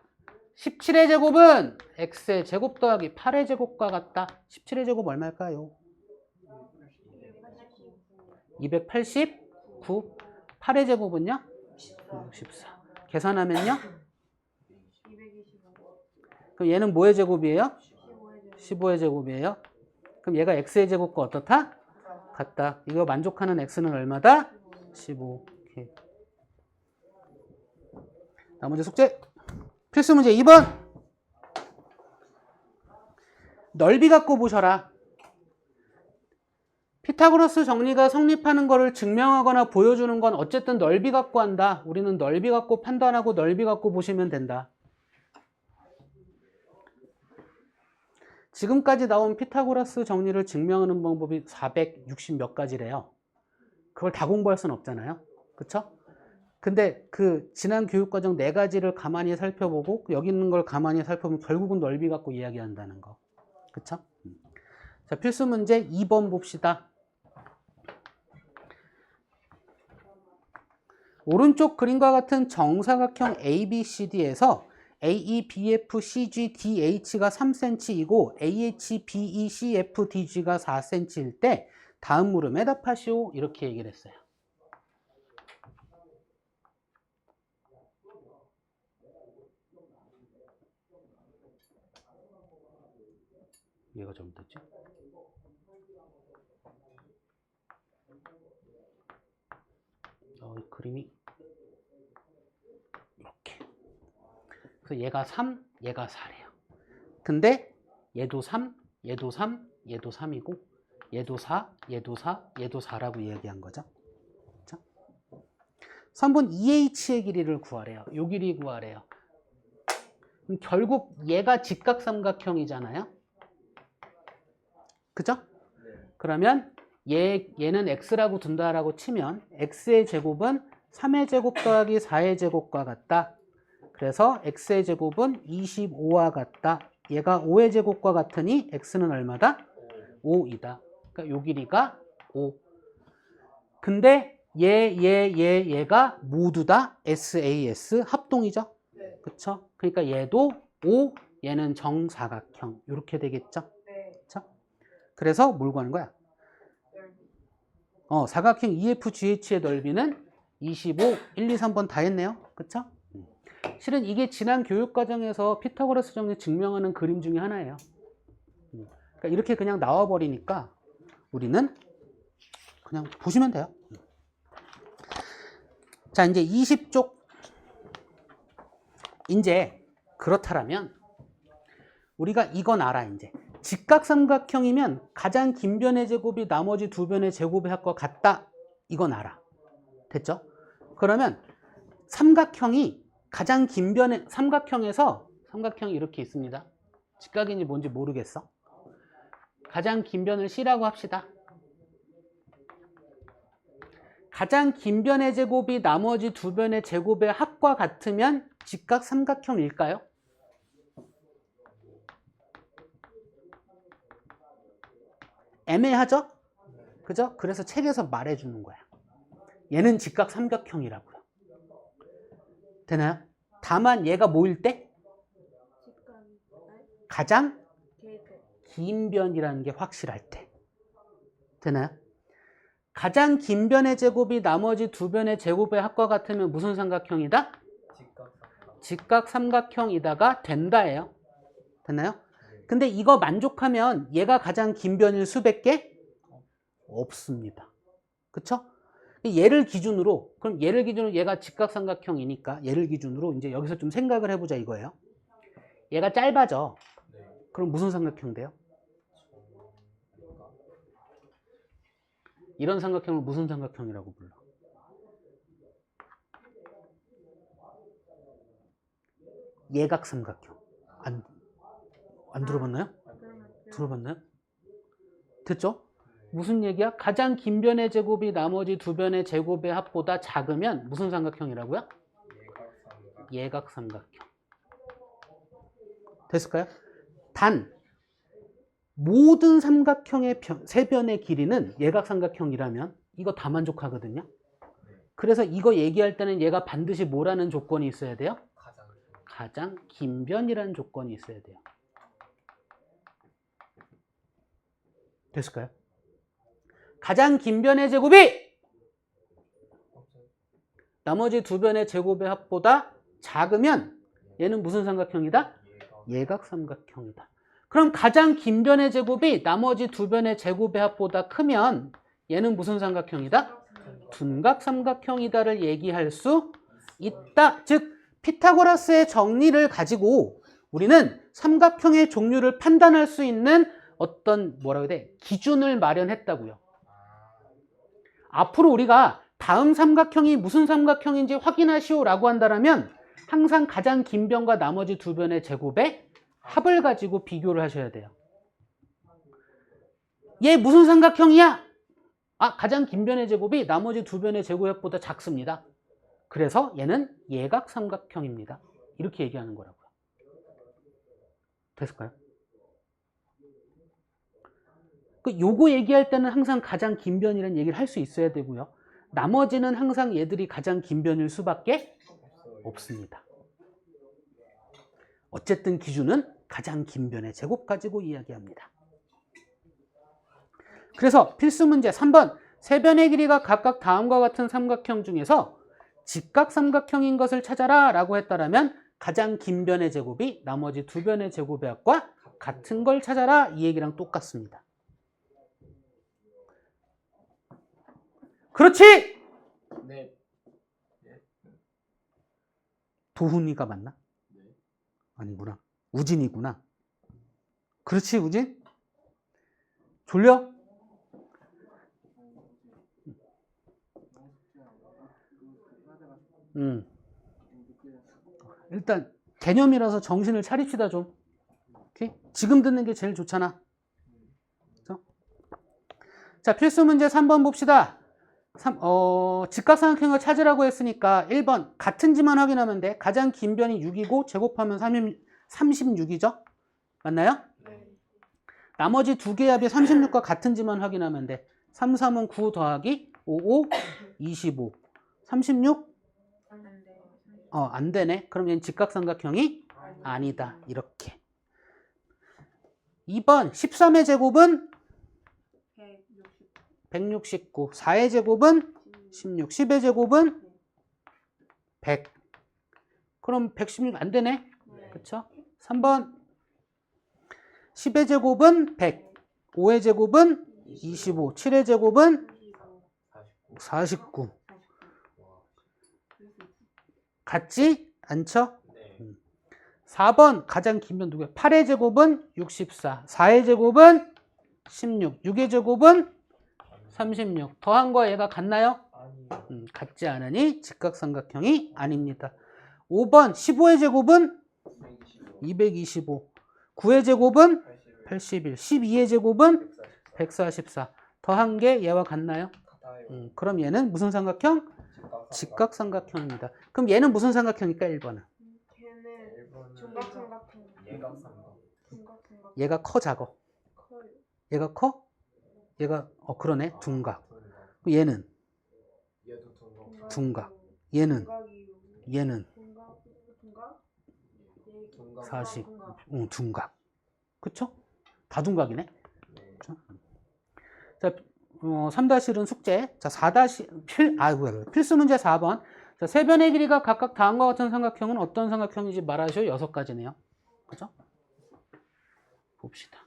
17의 제곱은 x의 제곱 더하기 8의 제곱과 같다. 17의 제곱 얼마일까요? 289. 8의 제곱은요? 64. 계산하면요? 225. 그럼 얘는 뭐의 제곱이에요? 15의 15의 제곱이에요. 그럼 얘가 x의 제곱과 어떻다? 같다. 이거 만족하는 x는 얼마다? 15. 오케이. 나머지 숙제. 필수 문제 2번. 넓이 갖고 보셔라. 피타고라스 정리가 성립하는 것을 증명하거나 보여주는 건 어쨌든 넓이 갖고 한다. 우리는 넓이 갖고 판단하고 넓이 갖고 보시면 된다. 지금까지 나온 피타고라스 정리를 증명하는 방법이 460 몇 가지래요. 그걸 다 공부할 수는 없잖아요. 그쵸? 근데 그 지난 교육과정 4가지를 가만히 살펴보고 여기 있는 걸 가만히 살펴보면 결국은 넓이 갖고 이야기한다는 거. 그쵸? 자, 필수 문제 2번 봅시다. 오른쪽 그림과 같은 정사각형 ABCD에서 AE, BF, CG, DH가 3cm이고 AH, BE, CF, DG가 4cm일 때 다음 물음에 답하시오. 이렇게 얘기를 했어요. 얘가 잘못됐지? 이 그림이 이렇게. 그래서 얘가 3, 얘가 4래요. 근데 얘도 3, 얘도 3, 얘도 3이고 얘도 4, 얘도 4, 얘도 4라고 이야기한 거죠. 그렇죠? 3번 2H의 길이를 구하래요. 요 길이 구하래요. 그럼 결국 얘가 직각삼각형이잖아요. 그죠? 그러면 얘는 x라고 둔다라고 치면 x의 제곱은 3의 제곱 더하기 4의 제곱과 같다. 그래서 x의 제곱은 25와 같다. 얘가 5의 제곱과 같으니 x는 얼마다? 5이다. 그러니까 요 길이가 5. 근데 얘가 모두 다 SAS 합동이죠. 네. 그쵸? 그러니까 얘도 5, 얘는 정사각형. 이렇게 되겠죠? 네. 그쵸? 그래서 뭘 구하는 거야? 사각형 EFGH의 넓이는 25, 1, 2, 3번 다 했네요. 그쵸? 실은 이게 지난 교육과정에서 피타고라스 정리 증명하는 그림 중에 하나예요. 그러니까 이렇게 그냥 나와버리니까 우리는 그냥 보시면 돼요. 자, 이제 20쪽. 이제 그렇다라면 우리가 이건 알아, 이제. 직각삼각형이면 가장 긴 변의 제곱이 나머지 두 변의 제곱의 합과 같다. 이건 알아. 됐죠? 그러면 삼각형이 가장 긴 변의, 삼각형이 이렇게 있습니다. 직각인지 뭔지 모르겠어. 가장 긴 변을 C라고 합시다. 가장 긴 변의 제곱이 나머지 두 변의 제곱의 합과 같으면 직각삼각형일까요? 애매하죠? 그죠? 그래서 책에서 말해주는 거야. 얘는 직각삼각형이라고요. 되나요? 다만 얘가 뭐일 때? 가장 긴 변이라는 게 확실할 때. 되나요? 가장 긴 변의 제곱이 나머지 두 변의 제곱의 합과 같으면 무슨 삼각형이다? 직각삼각형이다가 된다예요. 됐나요? 근데 이거 만족하면 얘가 가장 긴 변일 수백 개? 없습니다. 그쵸? 얘를 기준으로, 그럼 얘를 기준으로 얘가 직각삼각형이니까 얘를 기준으로 이제 여기서 좀 생각을 해보자 이거예요. 얘가 짧아져. 그럼 무슨 삼각형 돼요? 이런 삼각형을 무슨 삼각형이라고 불러? 예각삼각형. 안 들어봤나요? 들어봤나요? 됐죠? 무슨 얘기야? 가장 긴 변의 제곱이 나머지 두 변의 제곱의 합보다 작으면 무슨 삼각형이라고요? 예각삼각형. 됐을까요? 단 모든 삼각형의 세 변의 길이는 예각삼각형이라면 이거 다 만족하거든요. 그래서 이거 얘기할 때는 얘가 반드시 뭐라는 조건이 있어야 돼요? 가장 긴 변이라는 조건이 있어야 돼요. 됐을까요? 가장 긴 변의 제곱이 나머지 두 변의 제곱의 합보다 작으면 얘는 무슨 삼각형이다? 예각삼각형이다. 그럼 가장 긴 변의 제곱이 나머지 두 변의 제곱의 합보다 크면 얘는 무슨 삼각형이다? 둔각삼각형이다를 얘기할 수 있다. 즉 피타고라스의 정리를 가지고 우리는 삼각형의 종류를 판단할 수 있는 어떤 뭐라고 해야 돼? 기준을 마련했다고요. 앞으로 우리가 다음 삼각형이 무슨 삼각형인지 확인하시오라고 한다면 항상 가장 긴 변과 나머지 두 변의 제곱의 합을 가지고 비교를 하셔야 돼요. 얘 무슨 삼각형이야? 가장 긴 변의 제곱이 나머지 두 변의 제곱합보다 작습니다. 그래서 얘는 예각삼각형입니다. 이렇게 얘기하는 거라고요. 됐을까요? 요거 얘기할 때는 항상 가장 긴 변이라는 얘기를 할 수 있어야 되고요. 나머지는 항상 얘들이 가장 긴 변일 수밖에 없습니다. 어쨌든 기준은 가장 긴 변의 제곱 가지고 이야기합니다. 그래서 필수 문제 3번 세 변의 길이가 각각 다음과 같은 삼각형 중에서 직각삼각형인 것을 찾아라 라고 했다면 가장 긴 변의 제곱이 나머지 두 변의 제곱의 합과 같은 걸 찾아라 이 얘기랑 똑같습니다. 그렇지! 네. 도훈이가 맞나? 아니구나. 우진이구나. 그렇지, 우진? 졸려? 일단 개념이라서 정신을 차립시다 좀. 오케이? 지금 듣는 게 제일 좋잖아. 그렇죠? 자, 필수 문제 3번 봅시다. 직각삼각형을 찾으라고 했으니까 1번 같은지만 확인하면 돼. 가장 긴 변이 6이고 제곱하면 36이죠? 맞나요? 네. 나머지 두 개의 합이 36과 같은지만 확인하면 돼. 3, 3은 9 더하기 5, 5, 25. 36? 안 돼. 안 되네. 그럼 얘는 직각삼각형이 아니다. 이렇게. 2번 13의 제곱은 169. 4의 제곱은 16. 10의 제곱은 100. 그럼 116 안 되네. 그쵸? 3번 10의 제곱은 100. 5의 제곱은 25. 7의 제곱은 49. 같지 않죠? 네. 4번 가장 긴 변 누구야? 8의 제곱은 64. 4의 제곱은 16. 6의 제곱은 36. 더한 거와 얘가 같나요? 아니요. 같지 않으니 직각삼각형이 아닙니다. 5번 15의 제곱은 225. 9의 제곱은 81. 12의 제곱은 144. 더한 게 얘와 같나요? 같아요. 그럼 얘는 무슨 삼각형? 직각삼각형입니다. 그럼 얘는 무슨 삼각형일까? 1번은. 걔는 1번은 중각삼각형. 예각삼각. 중각삼각. 얘가 커 작어? 커요. 얘가 커? 얘가 그러네. 둥각. 얘는 얘도 둥각. 둥각. 얘는 둥각이요. 얘는 둥각. 둥각? 둥각. 40. 둥각. 둥각. 그쵸? 다 둥각이네. 네. 그쵸? 자, 3-1은 숙제. 자, 4- 필수 문제 4번. 자, 세 변의 길이가 각각 다음과 같은 삼각형은 어떤 삼각형인지 말하시오. 6가지네요. 그죠? 봅시다.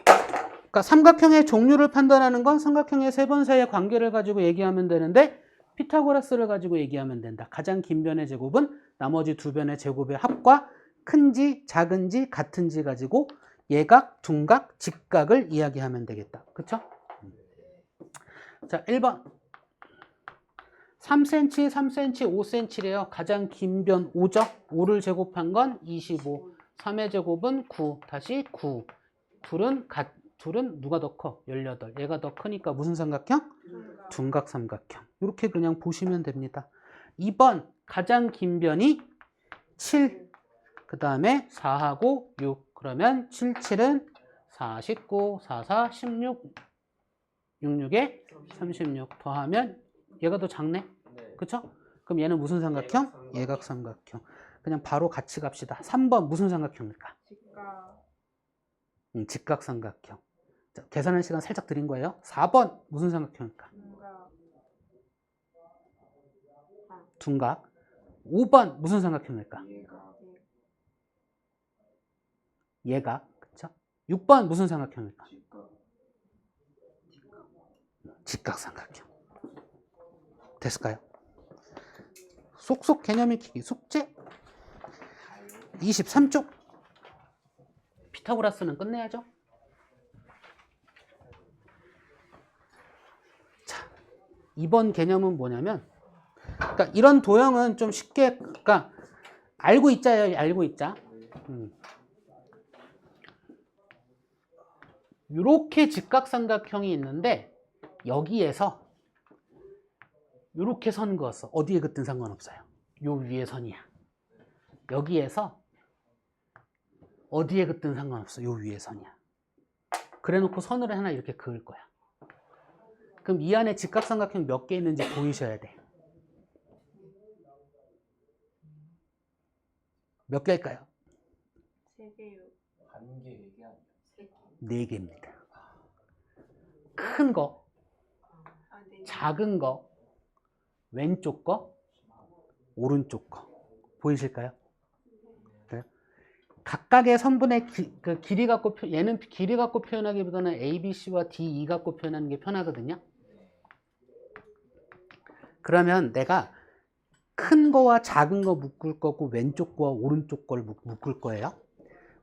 그러니까 삼각형의 종류를 판단하는 건 삼각형의 세 번 사이의 관계를 가지고 얘기하면 되는데 피타고라스를 가지고 얘기하면 된다. 가장 긴 변의 제곱은 나머지 두 변의 제곱의 합과 큰지, 작은지, 같은지 가지고 예각, 둔각, 직각을 이야기하면 되겠다. 그쵸? 자, 1번. 3cm, 3cm, 5cm래요. 가장 긴 변 5죠? 5를 제곱한 건 25. 3의 제곱은 9. 다시 9. 둘은 누가 더 커? 18. 얘가 더 크니까 무슨 삼각형? 둥각. 둔각 삼각형. 이렇게 그냥 보시면 됩니다. 2번 가장 긴 변이 7. 그 다음에 4하고 6. 그러면 7, 7은 49, 4, 4, 16. 66에 36 더하면 얘가 더 작네. 네. 그쵸? 그럼 얘는 무슨 삼각형? 예각 삼각형. 그냥 바로 같이 갑시다. 3번 무슨 삼각형일까? 직각. 직각 삼각형. 자, 계산할 시간 살짝 드린 거예요. 4번 무슨 삼각형일까? 둥각. 둔각. 5번 무슨 삼각형일까? 예각. 예각. 그쵸? 6번 무슨 삼각형일까? 직각. 직각 삼각형. 됐을까요? 쏙쏙 개념 익히기 숙제 23쪽. 피타고라스는 끝내야죠. 자, 이번 개념은 뭐냐면, 그러니까 이런 도형은 좀 쉽게, 그러니까 알고 있자요, 알고 있자. 이렇게 직각삼각형이 있는데 여기에서 이렇게 선 그었어. 어디에 긋든 상관없어요. 요 위에 선이야. 여기에서 어디에 긋든 상관없어. 요 위에 선이야. 그래놓고 선을 하나 이렇게 그을 거야. 그럼 이 안에 직각삼각형 몇 개 있는지 보이셔야 돼. 몇 개일까요? 3개요. 반개 얘기 아니야? 4개입니다. 큰 거, 네. 작은 거, 왼쪽 거, 오른쪽 거. 보이실까요? 네. 각각의 선분의 길이 갖고 얘는 길이 갖고 표현하기보다는 A, B, C와 D, E 갖고 표현하는 게 편하거든요. 그러면 내가 큰 거와 작은 거 묶을 거고 왼쪽 거와 오른쪽 걸 묶을 거예요.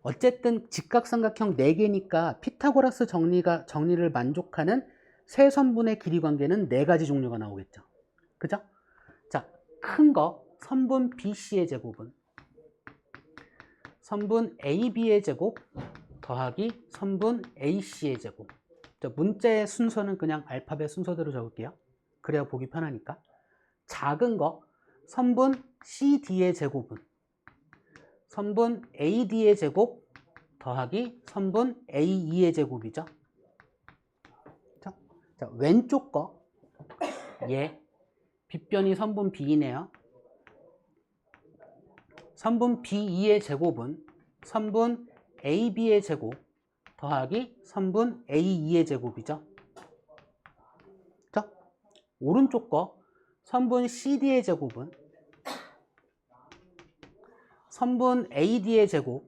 어쨌든 직각삼각형 4개니까 피타고라스 정리를 만족하는 세 선분의 길이 관계는 4가지 종류가 나오겠죠. 그죠? 자, 큰 거 선분 BC의 제곱은 선분 AB의 제곱 더하기 선분 AC의 제곱. 자, 문자의 순서는 그냥 알파벳 순서대로 적을게요. 그래야 보기 편하니까. 작은 거 선분 CD의 제곱은 선분 AD의 제곱 더하기 선분 AE의 제곱이죠. 자, 왼쪽 거 빗변이 선분 B이네요. 선분 B2의 제곱은 선분 AB의 제곱 더하기 선분 AE의 제곱이죠. 자, 오른쪽 거 선분 CD의 제곱은 선분 AD의 제곱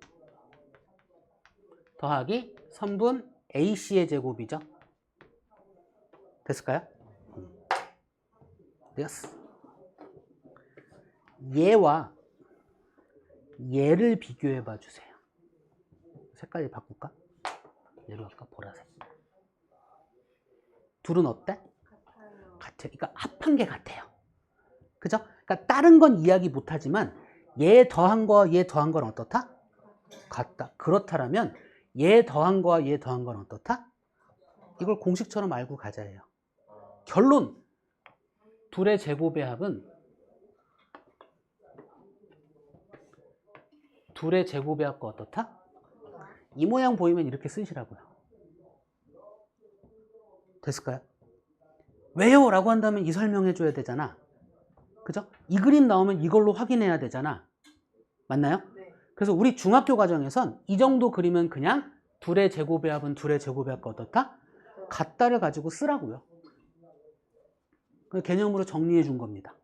더하기 선분 AC의 제곱이죠. 됐을까요? 됐어. 얘와 얘를 비교해 봐 주세요. 색깔을 바꿀까? 얘로 할까? 보라색. 둘은 어때? 같아요. 같아요. 그러니까 합한 게 같아요. 그죠? 그러니까 다른 건 이야기 못 하지만 얘 더한 거와 얘 더한 건 어떻다? 같다. 그렇다면 얘 더한 거와 얘 더한 건 어떻다? 이걸 공식처럼 알고 가자예요. 결론! 둘의 제곱의 합은 둘의 제곱의 합과 어떻다? 이 모양 보이면 이렇게 쓰시라고요. 됐을까요? 왜요? 라고 한다면 이 설명해 줘야 되잖아. 그죠? 이 그림 나오면 이걸로 확인해야 되잖아. 맞나요? 네. 그래서 우리 중학교 과정에선 이 정도 그리면 그냥 둘의 제곱의 합은 둘의 제곱의 합과 어떻다? 같다를 가지고 쓰라고요. 개념으로 정리해 준 겁니다.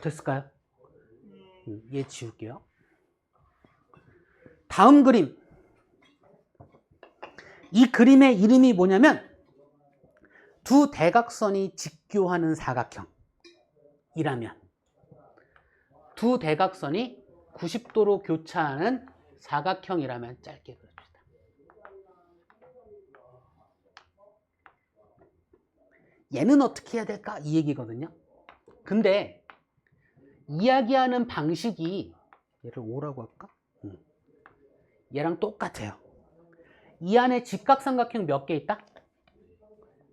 됐을까요? 얘 지울게요. 다음 그림. 이 그림의 이름이 뭐냐면 두 대각선이 직교하는 사각형이라면 두 대각선이 90도로 교차하는 사각형이라면 짧게 그립시다. 얘는 어떻게 해야 될까? 이 얘기거든요. 근데 이야기하는 방식이 얘를 5라고 할까? 얘랑 똑같아요. 이 안에 직각삼각형 몇 개 있다?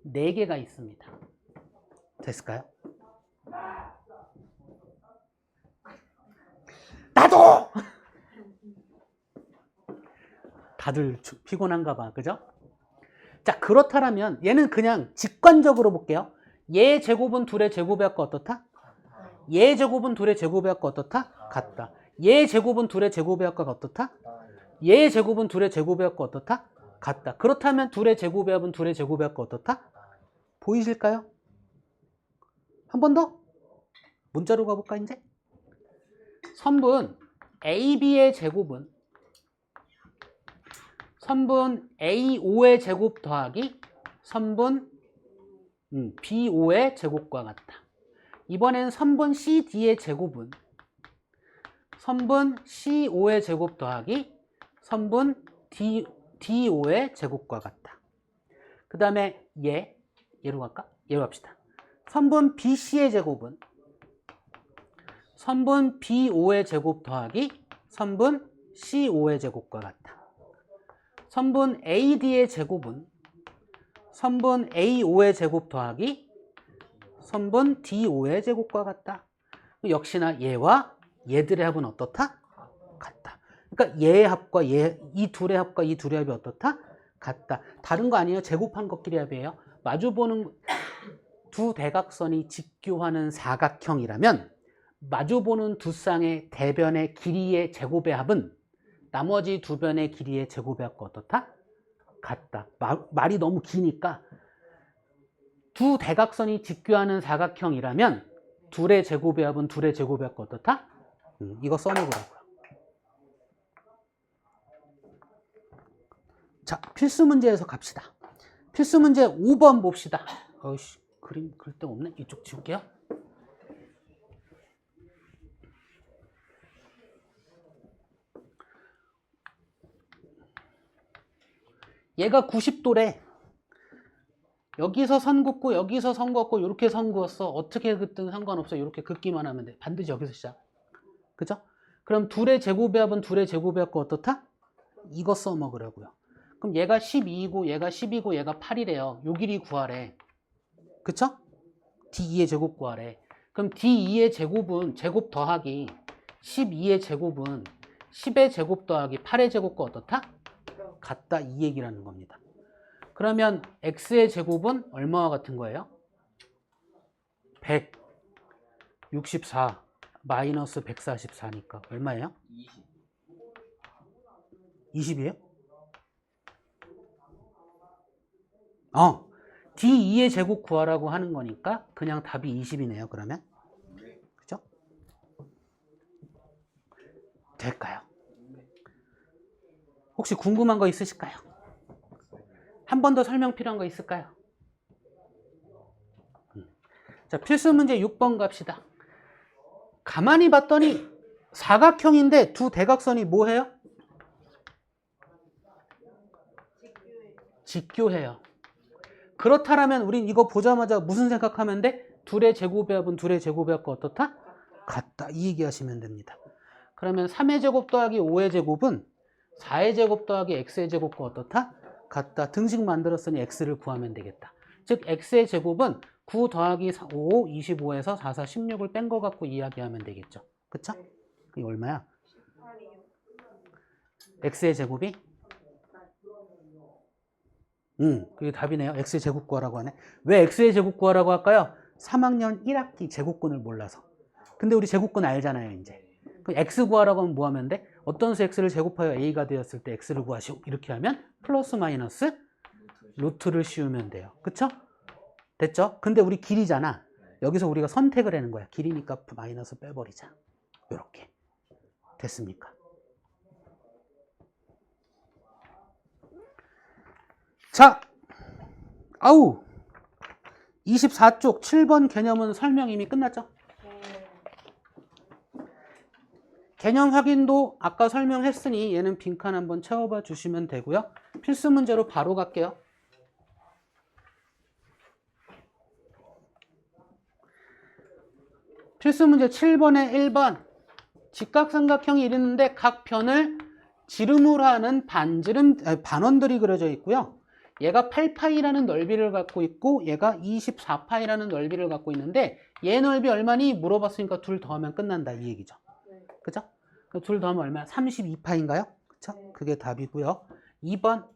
4개가 있습니다. 됐을까요? 나도! 다들 피곤한가 봐. 그죠? 자, 그렇다면 얘는 그냥 직관적으로 볼게요. 얘 제곱은 둘의 제곱의 합과 어떻다? 얘 제곱은 둘의 제곱의 합과 어떻다? 같다. 얘 제곱은 둘의 제곱의 합과 어떻다? 얘 제곱은 둘의 제곱의 합과 어떻다? 같다. 그렇다면 둘의 제곱의 합은 둘의 제곱의 합과 어떻다? 보이실까요? 한 번 더? 문자로 가볼까 이제? 선분 AB의 제곱은 선분 A5의 제곱 더하기 선분 B5의 제곱과 같다. 이번엔 선분 CD의 제곱은 선분 C5의 제곱 더하기 선분 D5의 제곱과 같다. 그 다음에 얘로 갈까? 얘로 합시다. 선분 BC의 제곱은 선분 B5의 제곱 더하기 선분 C5의 제곱과 같다. 선분 AD의 제곱은 선분 A5의 제곱 더하기 선분 D5의 제곱과 같다. 역시나 얘와 얘들의 합은 어떻다? 같다. 그러니까 얘의 합과 이 둘의 합과 이 둘의 합이 어떻다? 같다. 다른 거 아니에요. 제곱한 것끼리 합이에요. 마주보는 두 대각선이 직교하는 사각형이라면 마주보는 두 쌍의 대변의 길이의 제곱의 합은 나머지 두 변의 길이의 제곱의 합과 어떻다? 같다. 말이 너무 기니까 두 대각선이 직교하는 사각형이라면 둘의 제곱의 합은 둘의 제곱의 합과 어떻다? 이거 써놓으라고요. 자, 필수 문제에서 갑시다. 필수 문제 5번 봅시다. 어이씨, 그림 그릴 데 없네? 이쪽 지울게요. 얘가 90도래. 여기서 선 긋고 여기서 선 긋고 이렇게 선 그었어. 어떻게 긋든 상관없어. 이렇게 긋기만 하면 돼. 반드시 여기서 시작. 그죠? 그럼 둘의 제곱의 합은 둘의 제곱의 합과 어떻다? 이거 써먹으라고요. 그럼 얘가 12이고 얘가 10이고 얘가 8이래요. 요 길이 구하래. 그쵸? D2의 제곱 구하래. 그럼 D2의 제곱은 제곱 더하기 12의 제곱은 10의 제곱 더하기 8의 제곱과 어떻다? 같다. 이 얘기라는 겁니다. 그러면 x의 제곱은 얼마와 같은 거예요? 164 마이너스 144니까 얼마예요? 20. 20이에요? D2의 제곱 구하라고 하는 거니까 그냥 답이 20이네요. 그러면 네. 그죠? 될까요? 혹시 궁금한 거 있으실까요? 한 번 더 설명 필요한 거 있을까요? 자, 필수 문제 6번 갑시다. 가만히 봤더니 사각형인데 두 대각선이 뭐해요? 직교해요. 그렇다면 우린 이거 보자마자 무슨 생각하면 돼? 둘의 제곱의 합은 둘의 제곱의 합과 어떻다? 같다. 이 얘기 하시면 됩니다. 그러면 3의 제곱 더하기 5의 제곱은 4의 제곱 더하기 x의 제곱과 어떻다? 같다. 등식 만들었으니 x를 구하면 되겠다. 즉 x의 제곱은 9 더하기 5, 25에서 4, 4, 16을 뺀 거 갖고 이야기하면 되겠죠. 그쵸? 그게 얼마야? 8이요. x의 제곱이? 그게 답이네요. x의 제곱 구하라고 하네. 왜 x의 제곱 구하라고 할까요? 3학년 1학기 제곱근을 몰라서. 근데 우리 제곱근 알잖아요, 이제. 그럼 x 구하라고 하면 뭐 하면 돼? 어떤 수 x를 제곱하여 a가 되었을 때 x를 구하시오. 이렇게 하면 플러스 마이너스 루트를 씌우면 돼요. 그쵸? 됐죠? 근데 우리 길이잖아. 여기서 우리가 선택을 하는 거야. 길이니까 마이너스 빼버리자. 이렇게. 됐습니까? 자, 24쪽 7번 개념은 설명 이미 끝났죠? 개념 확인도 아까 설명했으니 얘는 빈칸 한번 채워봐 주시면 되고요. 필수 문제로 바로 갈게요. 필수 문제 7번에 1번. 직각삼각형이 이루는데 각 변을 지름으로 하는 반원들이 그려져 있고요. 얘가 8파이라는 넓이를 갖고 있고 얘가 24파이라는 넓이를 갖고 있는데 얘 넓이 얼마니? 물어봤으니까 둘 더하면 끝난다 이 얘기죠. 그죠? 둘 더하면 얼마야? 32파인가요? 그쵸? 네. 그게 답이고요. 2번.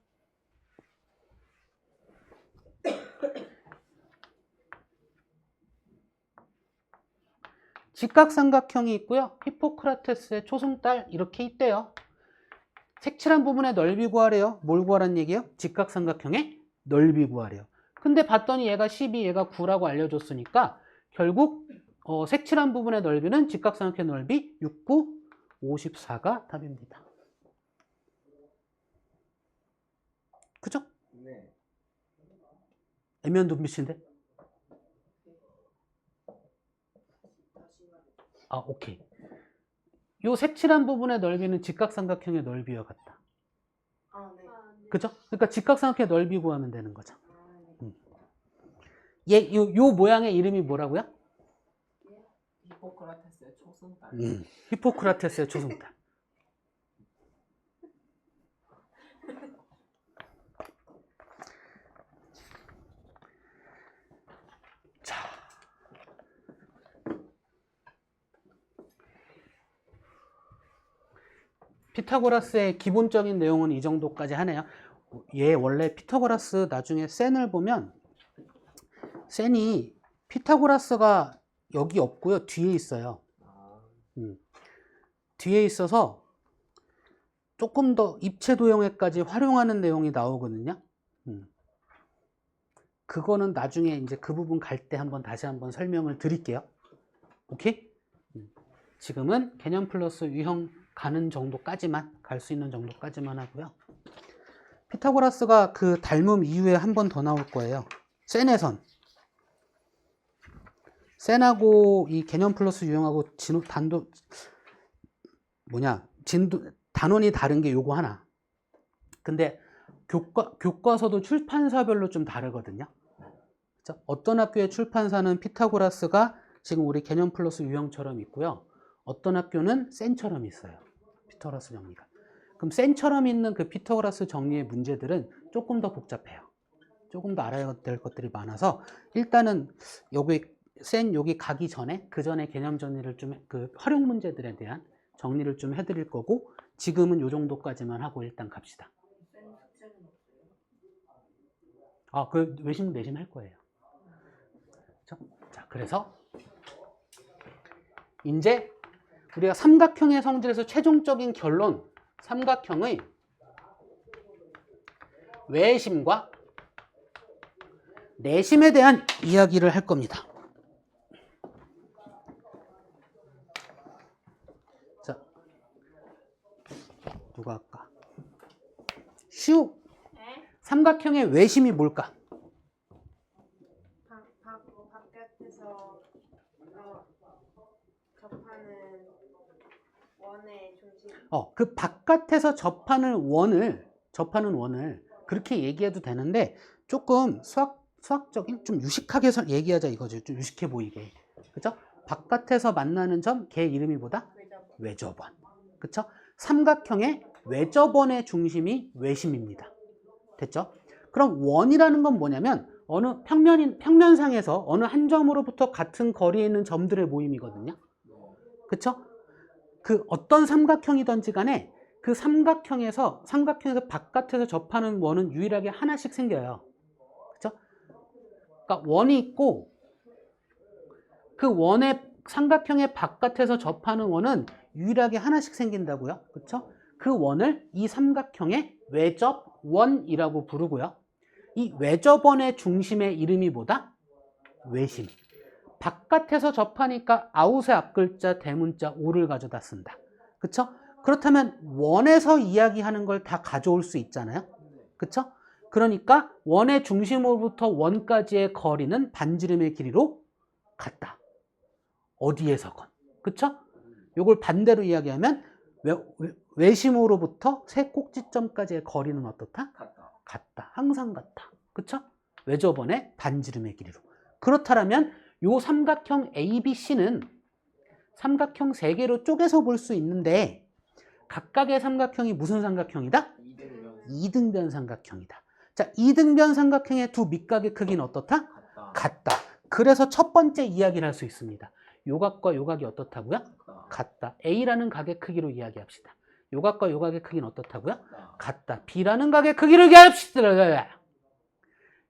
직각삼각형이 있고요. 히포크라테스의 초승달 이렇게 있대요. 색칠한 부분의 넓이 구하래요. 뭘 구하라는 얘기예요? 직각삼각형의 넓이 구하래요. 근데 봤더니 얘가 12, 얘가 9라고 알려줬으니까 결국 색칠한 부분의 넓이는 직각삼각형 넓이 6, 9, 54가 답입니다. 그죠? 네. 애면 눈빛인데? 오케이. 요 색칠한 부분의 넓이는 직각삼각형의 넓이와 같다. 네. 그죠? 그러니까 직각삼각형의 넓이 구하면 되는 거죠. 요 모양의 이름이 뭐라고요? 히포크라테스의 초승달. 히포크라테스의 초승달. 자. 피타고라스의 기본적인 내용은 이 정도까지 하네요. 얘 원래 피타고라스 나중에 센을 보면 센이 피타고라스가 여기 없고요. 뒤에 있어요. 뒤에 있어서 조금 더 입체 도형에까지 활용하는 내용이 나오거든요. 그거는 나중에 이제 그 부분 갈 때 다시 한번 설명을 드릴게요. 오케이? 지금은 개념 플러스 유형 가는 정도까지만, 갈 수 있는 정도까지만 하고요. 피타고라스가 그 닮음 이후에 한 번 더 나올 거예요. 센의 선. 센하고 이 개념 플러스 유형하고 단원이 다른 게 요거 하나. 근데 교과서도 출판사별로 좀 다르거든요. 그렇죠? 어떤 학교의 출판사는 피타고라스가 지금 우리 개념 플러스 유형처럼 있고요. 어떤 학교는 센처럼 있어요. 피타고라스 정리가. 그럼 센처럼 있는 그 피타고라스 정리의 문제들은 조금 더 복잡해요. 조금 더 알아야 될 것들이 많아서 일단은 여기 가기 전에 그 전에 개념 정리를 좀 그 활용 문제들에 대한 정리를 좀 해드릴 거고 지금은 요 정도까지만 하고 일단 갑시다. 그 내심 할 거예요. 자, 그래서 이제 우리가 삼각형의 성질에서 최종적인 결론, 삼각형의 외심과 내심에 대한 이야기를 할 겁니다. 자, 누가 할까? 슈! 삼각형의 외심이 뭘까? 바깥에서 접하는 원의 중심. 그 바깥에서 접하는 원을 그렇게 얘기해도 되는데 조금 수학적인 좀 유식하게 얘기하자 이거죠. 좀 유식해 보이게. 그죠? 바깥에서 만나는 점, 걔 이름이 뭐다? 외접원. 그쵸? 삼각형의 외접원의 중심이 외심입니다. 됐죠? 그럼 원이라는 건 뭐냐면 어느 평면상에서 어느 한 점으로부터 같은 거리에 있는 점들의 모임이거든요. 그쵸? 그 어떤 삼각형이든지 간에 그 삼각형에서 바깥에서 접하는 원은 유일하게 하나씩 생겨요. 그쵸? 그러니까 원이 있고 그 삼각형의 바깥에서 접하는 원은 유일하게 하나씩 생긴다고요. 그쵸? 그 원을 이 삼각형의 외접원이라고 부르고요. 이 외접원의 중심의 이름이 뭐다? 외심. 바깥에서 접하니까 아웃의 앞글자, 대문자, 오를 가져다 쓴다. 그쵸? 그렇다면 원에서 이야기하는 걸 다 가져올 수 있잖아요. 그쵸? 그러니까 원의 중심으로부터 원까지의 거리는 반지름의 길이로 같다. 어디에서건. 그쵸? 요걸 반대로 이야기하면 외심으로부터 세 꼭지점까지의 거리는 어떻다? 같다. 항상 같다. 그쵸? 외접원의 반지름의 길이로. 그렇다면 요 삼각형 ABC는 삼각형 3개로 쪼개서 볼 수 있는데 각각의 삼각형이 무슨 삼각형이다? 이등변 삼각형이다. 자, 이등변 삼각형의 두 밑각의 크기는 어떻다? 같다. 그래서 첫 번째 이야기를 할 수 있습니다. 요 각과 요 각이 어떻다고요? 같다. A라는 각의 크기로 이야기합시다. 요 각과 요 각의 크기는 어떻다고요? 같다. B라는 각의 크기로 이야기합시다.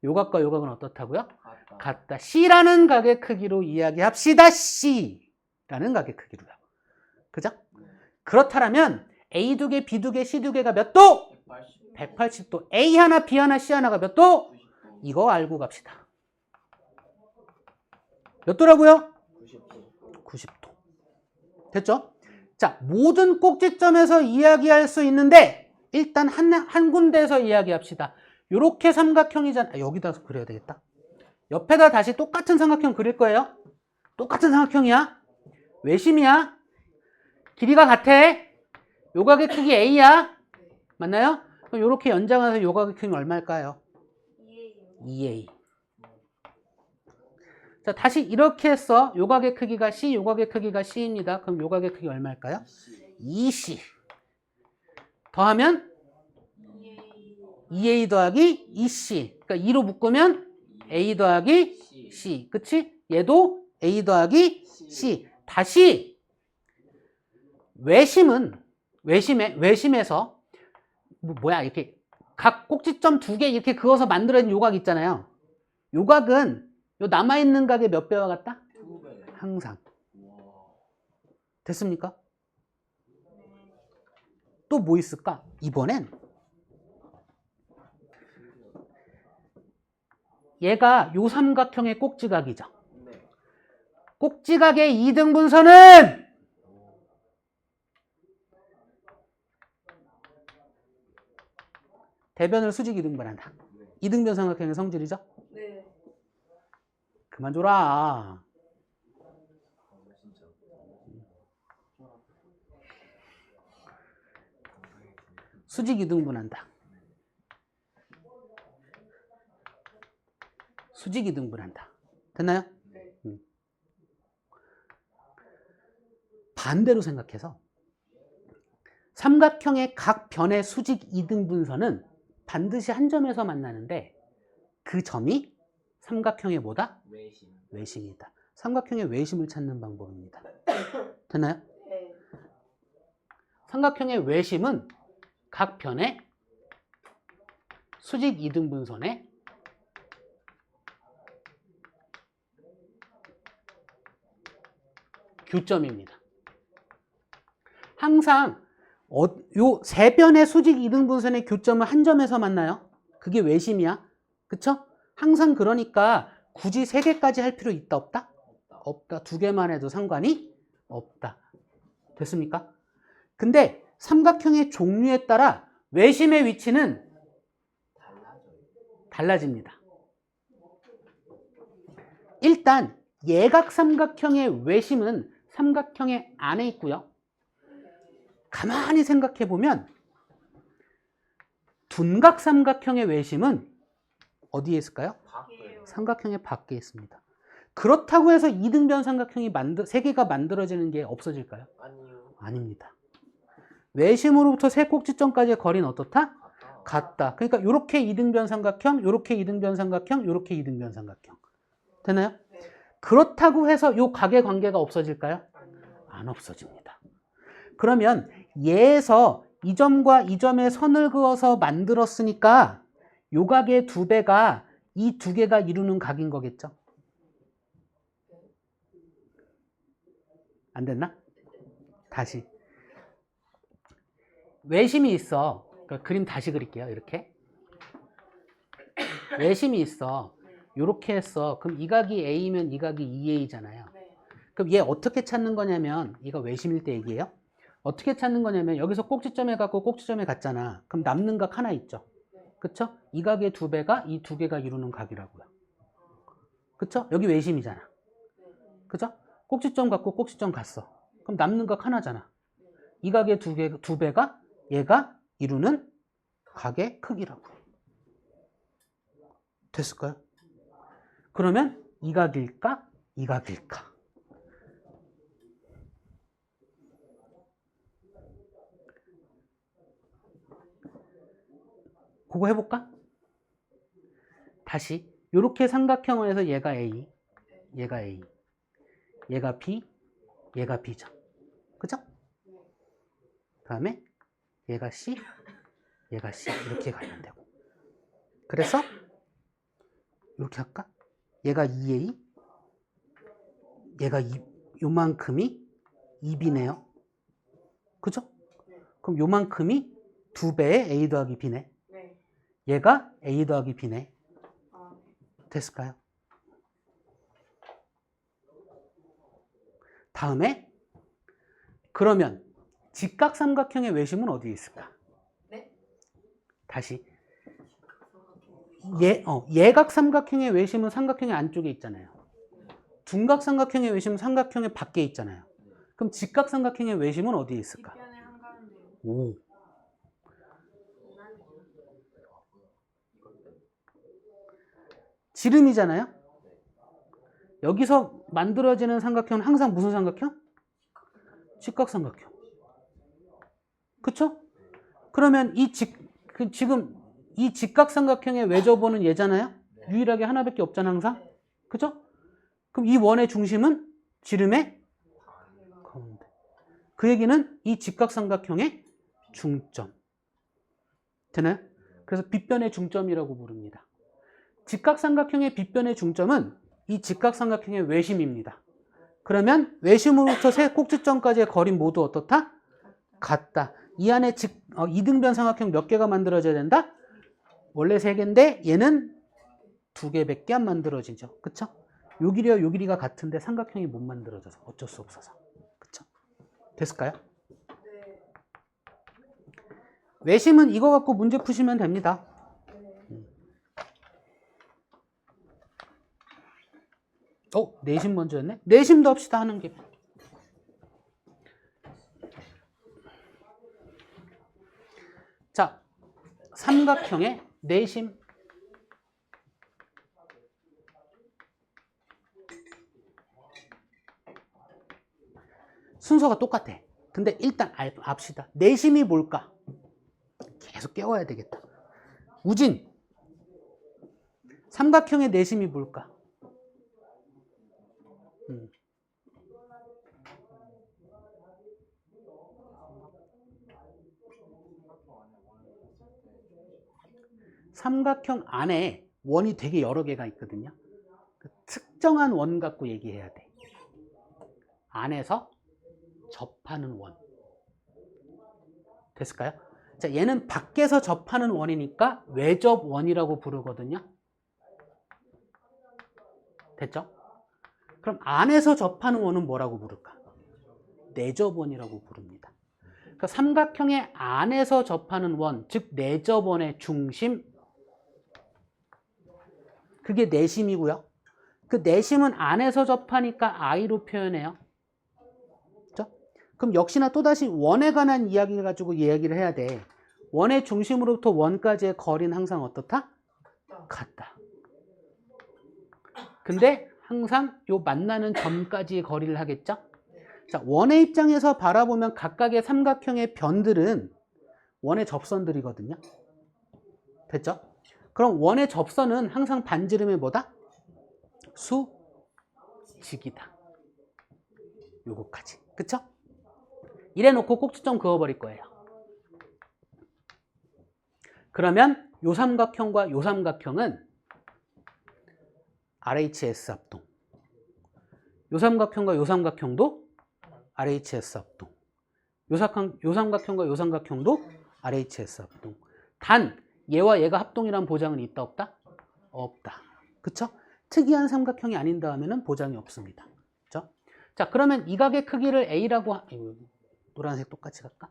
요 각과 요 각은 어떻다고요? 같다. C라는 각의 크기로 이야기합시다. C라는 각의 크기로요. 그죠? 그렇다면 A 2개, B 2개, C 2개가 몇 도? 180도. A 하나, B 하나, C 하나가 몇 도? 이거 알고 갑시다. 몇 도라고요? 90도. 됐죠? 자, 모든 꼭지점에서 이야기할 수 있는데 일단 한 군데에서 이야기합시다. 요렇게 삼각형이잖아. 여기다 그려야 되겠다. 옆에다 다시 똑같은 삼각형 그릴 거예요. 똑같은 삼각형이야. 외심이야. 길이가 같아. 요각의 크기 A야. 맞나요? 그럼 요렇게 연장해서 요각의 크기는 얼마일까요? 2A. 자, 다시 이렇게 했어. 요각의 크기가 C, 요각의 크기가 C입니다. 그럼 요각의 크기 얼마일까요? 2C. 더하면 2A 더하기 2C. 그러니까 2로 묶으면 A 더하기 C. 그치? 얘도 A 더하기 C. 다시 외심에서 이렇게 각 꼭지점 2개 이렇게 그어서 만들어진 요각 있잖아요. 요각은 요 남아있는 각의 몇 배와 같다? 2배. 항상. 됐습니까? 또 뭐 있을까? 이번엔 얘가 요 삼각형의 꼭지각이죠. 꼭지각의 2등분선은 대변을 수직 이등변한다. 이등변 삼각형의 성질이죠? 네. 그만 줘라. 수직 이등분한다. 수직 이등분한다. 됐나요? 네. 반대로 생각해서 삼각형의 각 변의 수직 이등분선은 반드시 한 점에서 만나는데 그 점이 삼각형의 뭐다? 외심. 외심이다. 삼각형의 외심을 찾는 방법입니다. 됐나요? 네. 삼각형의 외심은 각 변의 수직 이등분선의 교점입니다. 항상 요 세 변의 수직 이등분선의 교점은 한 점에서 만나요. 그게 외심이야. 그쵸? 항상 그러니까 굳이 세 개까지 할 필요 있다 없다? 없다. 두 개만 해도 상관이 없다. 됐습니까? 근데 삼각형의 종류에 따라 외심의 위치는 달라집니다. 일단 예각 삼각형의 외심은 삼각형의 안에 있고요. 가만히 생각해 보면 둔각 삼각형의 외심은 어디에 있을까요? 밖에. 삼각형의 밖에 있습니다. 그렇다고 해서 이등변 삼각형이 세 개가 만들어지는 게 없어질까요? 아니요. 아닙니다. 외심으로부터 세 꼭지점까지의 거리는 어떻다? 같다. 그러니까 이렇게 이등변 삼각형, 이렇게 이등변 삼각형, 이렇게 이등변 삼각형. 되나요? 네. 그렇다고 해서 이 각의 관계가 없어질까요? 안 없어집니다. 그러면 얘에서 이 점과 이 점에 선을 그어서 만들었으니까 요 각의 두 배가 이 두 개가 이루는 각인 거겠죠? 안 됐나? 다시. 외심이 있어. 그러니까 그림 다시 그릴게요. 이렇게. 외심이 있어. 이렇게 했어. 그럼 이 각이 A면 이 각이 2A잖아요. 네. 그럼 얘 어떻게 찾는 거냐면, 이거 외심일 때 얘기예요. 어떻게 찾는 거냐면 여기서 꼭지점에 갖고 꼭지점에 갔잖아. 그럼 남는 각 하나 있죠. 그쵸? 이 각의 두 배가 이 두 개가 이루는 각이라고요. 그쵸? 여기 외심이잖아. 그죠? 꼭지점 갖고 꼭지점 갔어. 그럼 남는 각 하나잖아. 이 각의 두 배가 얘가 이루는 각의 크기라고요. 됐을까요? 그러면 이 각일까? 이 각일까? 그거 해볼까? 다시 이렇게 삼각형에서 얘가 A, 얘가 A, 얘가 B, 얘가 B죠. 그죠? 다음에 얘가 C, 얘가 C 이렇게 가면 되고. 그래서 이렇게 할까? 얘가 2A, 얘가 요만큼이 2B네요. 그죠? 그럼 요만큼이 2배의 A 더하기 B네. 네. 얘가 A 더하기 B네. 아, 됐을까요? 다음에 그러면 직각삼각형의 외심은 어디에 있을까? 네? 다시 예각삼각형의 외심은 삼각형의 안쪽에 있잖아요. 둔각삼각형의 외심은 삼각형의 밖에 있잖아요. 그럼 직각삼각형의 외심은 어디에 있을까? 뒷변에 한가운데. 오. 지름이잖아요. 여기서 만들어지는 삼각형은 항상 무슨 삼각형? 직각삼각형. 그쵸? 그러면 지금 이 직각삼각형의 외접원은 얘잖아요. 유일하게 하나밖에 없잖아 항상. 그죠? 그럼 이 원의 중심은 지름의 가운데. 그 얘기는 이 직각삼각형의 중점. 되나요? 그래서 빗변의 중점이라고 부릅니다. 직각삼각형의 빗변의 중점은 이 직각삼각형의 외심입니다. 그러면 외심으로부터 세 꼭지점까지의 거리 모두 어떻다? 같다. 이 안에 이등변 삼각형 몇 개가 만들어져야 된다? 원래 3개인데 얘는 2개밖에 안 만들어지죠. 그쵸? 요 길이와 요 길이가 같은데 삼각형이 못 만들어져서 어쩔 수 없어서. 그쵸? 됐을까요? 네. 외심은 이거 갖고 문제 푸시면 됩니다. 내심 먼저였네? 내심도 합시다 하는 게. 자, 삼각형의 내심. 순서가 똑같아. 근데 일단 압시다. 내심이 뭘까? 계속 깨워야 되겠다. 우진, 삼각형의 내심이 뭘까? 삼각형 안에 원이 되게 여러 개가 있거든요. 그 특정한 원 갖고 얘기해야 돼. 안에서 접하는 원. 됐을까요? 자, 얘는 밖에서 접하는 원이니까 외접원이라고 부르거든요. 됐죠? 그럼 안에서 접하는 원은 뭐라고 부를까? 내접원이라고 부릅니다. 그러니까 삼각형의 안에서 접하는 원, 즉 내접원의 중심, 그게 내심이고요. 그 내심은 안에서 접하니까 I로 표현해요. 그렇죠? 그럼 역시나 또다시 원에 관한 이야기를 가지고 이야기를 해야 돼. 원의 중심으로부터 원까지의 거리는 항상 어떻다? 같다. 근데 항상 요 만나는 점까지의 거리를 하겠죠? 자, 원의 입장에서 바라보면 각각의 삼각형의 변들은 원의 접선들이거든요. 됐죠? 그럼 원의 접선은 항상 반지름의 뭐다? 수직이다. 요거까지. 그쵸? 이래놓고 꼭지점 그어버릴 거예요. 그러면 요 삼각형과 요 삼각형은 RHS 합동. 요 삼각형과 요 삼각형도 RHS 합동. 요 삼각형과 요 삼각형도 RHS 합동. 단 얘와 얘가 합동이란 보장은 있다 없다? 없다. 그쵸? 특이한 삼각형이 아닌다 하면은 보장이 없습니다. 그쵸? 자, 그러면 이 각의 크기를 A라고 노란색 똑같이 갈까?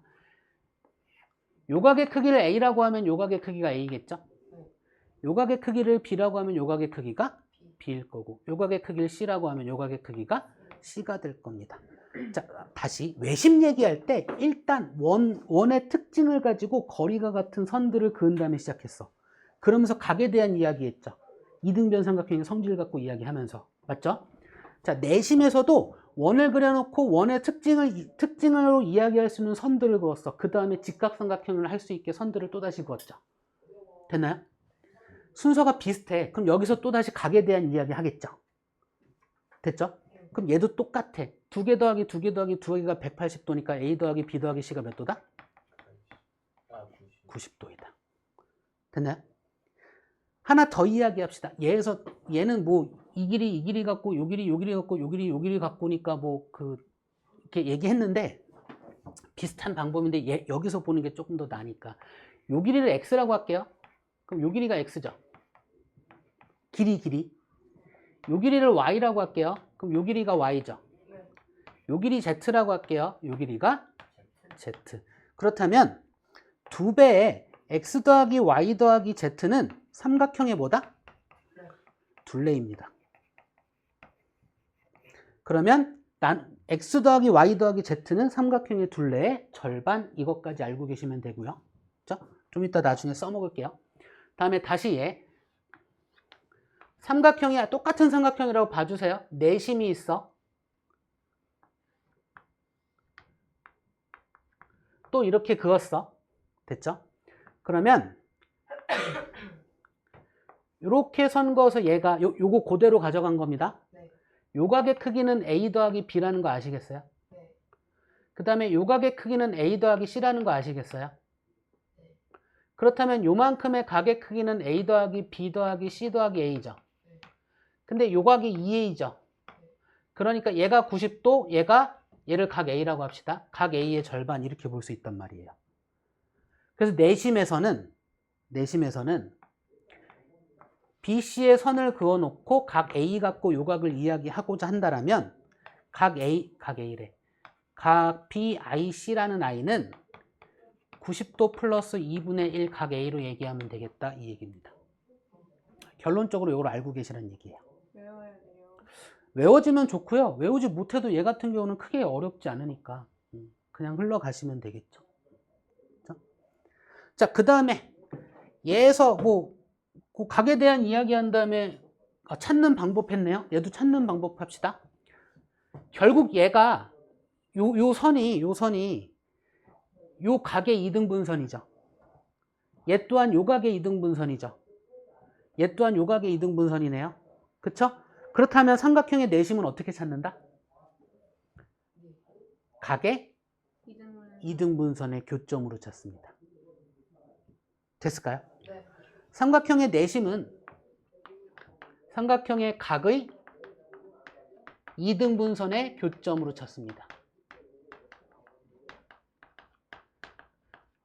요 각의 크기를 A라고 하면 요 각의 크기가 A겠죠? 요 각의 크기를 B라고 하면 요 각의 크기가 B일 거고, 요 각의 크기를 C라고 하면 요 각의 크기가 C가 될 겁니다. 자, 다시 외심 얘기할 때 일단 원의 특징을 가지고 거리가 같은 선들을 그은 다음에 시작했어. 그러면서 각에 대한 이야기했죠. 이등변 삼각형의 성질을 갖고 이야기하면서. 맞죠? 자, 내심에서도 원을 그려놓고 원의 특징으로 이야기할 수 있는 선들을 그었어. 그 다음에 직각삼각형을 할 수 있게 선들을 또다시 그었죠. 됐나요? 순서가 비슷해. 그럼 여기서 또다시 각에 대한 이야기 하겠죠. 됐죠? 그럼 얘도 똑같아. 2개 더하기 2개 더하기 2개가 180도니까 A 더하기 B 더하기 C가 몇 도다? 90도이다. 됐나요? 하나 더 이야기합시다. 얘는 뭐 이 길이 갖고 요 길이 갖고 요 길이 갖고니까 뭐 이렇게 얘기했는데 비슷한 방법인데 여기서 보는 게 조금 더 나니까 요 길이를 X라고 할게요. 그럼 요 길이가 X죠. 길이. 요 길이를 Y라고 할게요. 그럼 요 길이가 Y죠. 요 길이 Z라고 할게요. 요 길이가 Z. 그렇다면 2배의 X 더하기 Y 더하기 Z는 삼각형의 뭐다? 둘레입니다. 그러면 X 더하기 Y 더하기 Z는 삼각형의 둘레의 절반, 이것까지 알고 계시면 되고요. 그렇죠? 좀 이따 나중에 써먹을게요. 다음에 다시 얘 삼각형이 똑같은 삼각형이라고 봐주세요. 내심이 있어. 또 이렇게 그었어. 됐죠? 그러면 이렇게 선 그어서 얘가 요거 그대로 가져간 겁니다. 요 각의 크기는 A 더하기 B라는 거 아시겠어요? 그 다음에 요 각의 크기는 A 더하기 C라는 거 아시겠어요? 그렇다면 요만큼의 각의 크기는 A 더하기 B 더하기 C 더하기 A죠. 근데 요 각이 2A죠. 그러니까 얘가 90도, 얘를 각 A라고 합시다. 각 A의 절반 이렇게 볼 수 있단 말이에요. 그래서 내심에서는 BC의 선을 그어놓고 각 A 갖고 요 각을 이야기하고자 한다면 각 BIC라는 I는 90도 플러스 2분의 1 각 A로 얘기하면 되겠다 이 얘기입니다. 결론적으로 이걸 알고 계시라는 얘기예요. 외워야 돼요. 외워지면 좋고요. 외우지 못해도 얘 같은 경우는 크게 어렵지 않으니까 그냥 흘러가시면 되겠죠. 그렇죠? 자, 그 다음에 얘에서 그 각에 대한 이야기 한 다음에 찾는 방법 했네요. 얘도 찾는 방법 합시다. 결국 얘가 요 선이 요 각의 이등분선이죠. 얘 또한 요 각의 이등분선이죠. 얘 또한 요 각의 이등분선이네요. 그쵸? 그렇다면 삼각형의 내심은 어떻게 찾는다? 각의 이등분선의 교점으로 찾습니다. 됐을까요? 네. 삼각형의 내심은 삼각형의 각의 이등분선의 교점으로 찾습니다.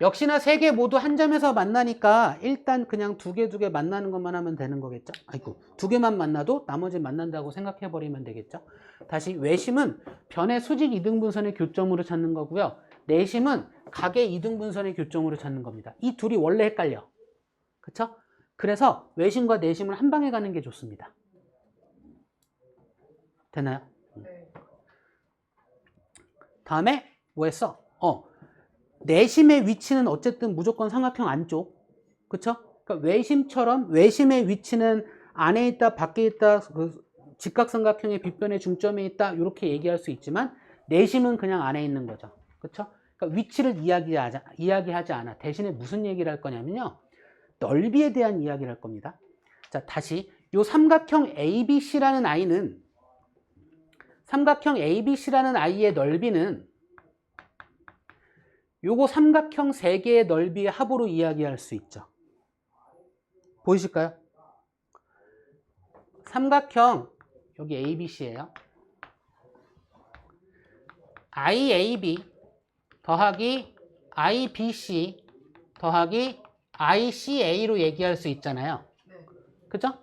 역시나 세 개 모두 한 점에서 만나니까 일단 그냥 두 개 만나는 것만 하면 되는 거겠죠? 아이고, 두 개만 만나도 나머지 만난다고 생각해 버리면 되겠죠? 다시 외심은 변의 수직 이등분선의 교점으로 찾는 거고요. 내심은 각의 이등분선의 교점으로 찾는 겁니다. 이 둘이 원래 헷갈려. 그쵸? 그래서 외심과 내심을 한 방에 가는 게 좋습니다. 되나요? 네. 다음에 뭐 했어? 내심의 위치는 어쨌든 무조건 삼각형 안쪽. 그쵸? 그러니까 외심처럼 외심의 위치는 안에 있다, 밖에 있다, 그 직각삼각형의 빗변의 중점에 있다, 이렇게 얘기할 수 있지만 내심은 그냥 안에 있는 거죠. 그쵸? 그러니까 위치를 이야기하지 않아. 대신에 무슨 얘기를 할 거냐면요. 넓이에 대한 이야기를 할 겁니다. 자, 다시 요 삼각형 ABC라는 아이는 삼각형 ABC라는 아이의 넓이는 요거 삼각형 3개의 넓이의 합으로 이야기할 수 있죠. 보이실까요? 삼각형 여기 ABC예요. IAB 더하기 IBC 더하기 ICA로 얘기할 수 있잖아요. 그죠?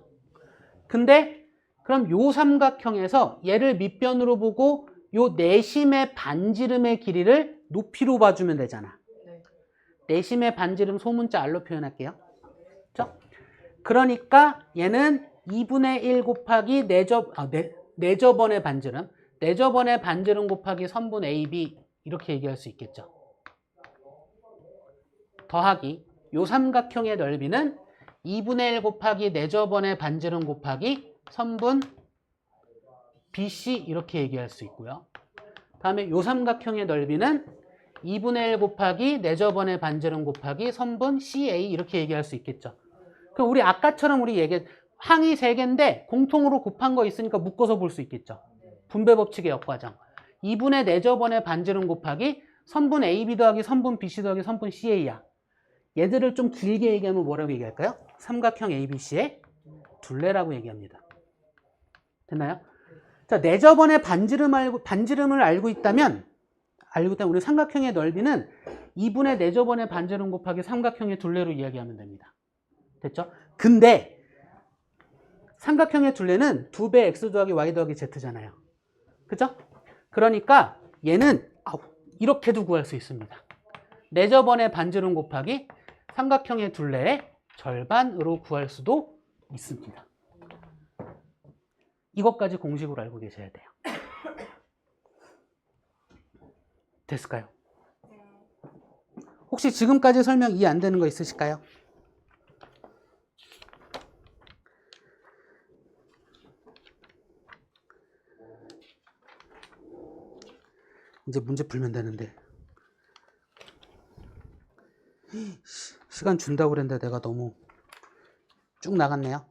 근데 그럼 요 삼각형에서 얘를 밑변으로 보고 요 내심의 반지름의 길이를 높이로 봐주면 되잖아. 네. 내심의 반지름 소문자 R로 표현할게요. 그죠? 그러니까 얘는 2분의 1 곱하기 내저번의 반지름, 내저번의 반지름 곱하기 선분 AB 이렇게 얘기할 수 있겠죠. 더하기 요 삼각형의 넓이는 2분의 1 곱하기 내저번의 반지름 곱하기 선분 BC 이렇게 얘기할 수 있고요. 다음에 요 삼각형의 넓이는 2분의 1 곱하기 내저번의 반지름 곱하기 선분 CA 이렇게 얘기할 수 있겠죠. 그럼 우리 아까처럼 우리 항이 3개인데 공통으로 곱한 거 있으니까 묶어서 볼 수 있겠죠. 분배 법칙의 역과정. 2분의 내저번의 반지름 곱하기 선분 AB 더하기 선분 BC 더하기 선분 CA야. 얘들을 좀 길게 얘기하면 뭐라고 얘기할까요? 삼각형 ABC의 둘레라고 얘기합니다. 됐나요? 자, 내저번의 반지름을 알고 있다면 우리 삼각형의 넓이는 2분의 내저번의 반지름 곱하기 삼각형의 둘레로 이야기하면 됩니다. 됐죠? 근데 삼각형의 둘레는 2배 x 더하기 y 더하기 z잖아요. 그죠? 그러니까 얘는 이렇게도 구할 수 있습니다. 내저번의 반지름 곱하기 삼각형의 둘레의 절반으로 구할 수도 있습니다. 이것까지 공식으로 알고 계셔야 돼요. 됐을까요? 혹시 지금까지 설명 이해 안 되는 거 있으실까요? 이제 문제 풀면 되는데 시간 준다고 그랬는데 내가 너무 쭉 나갔네요.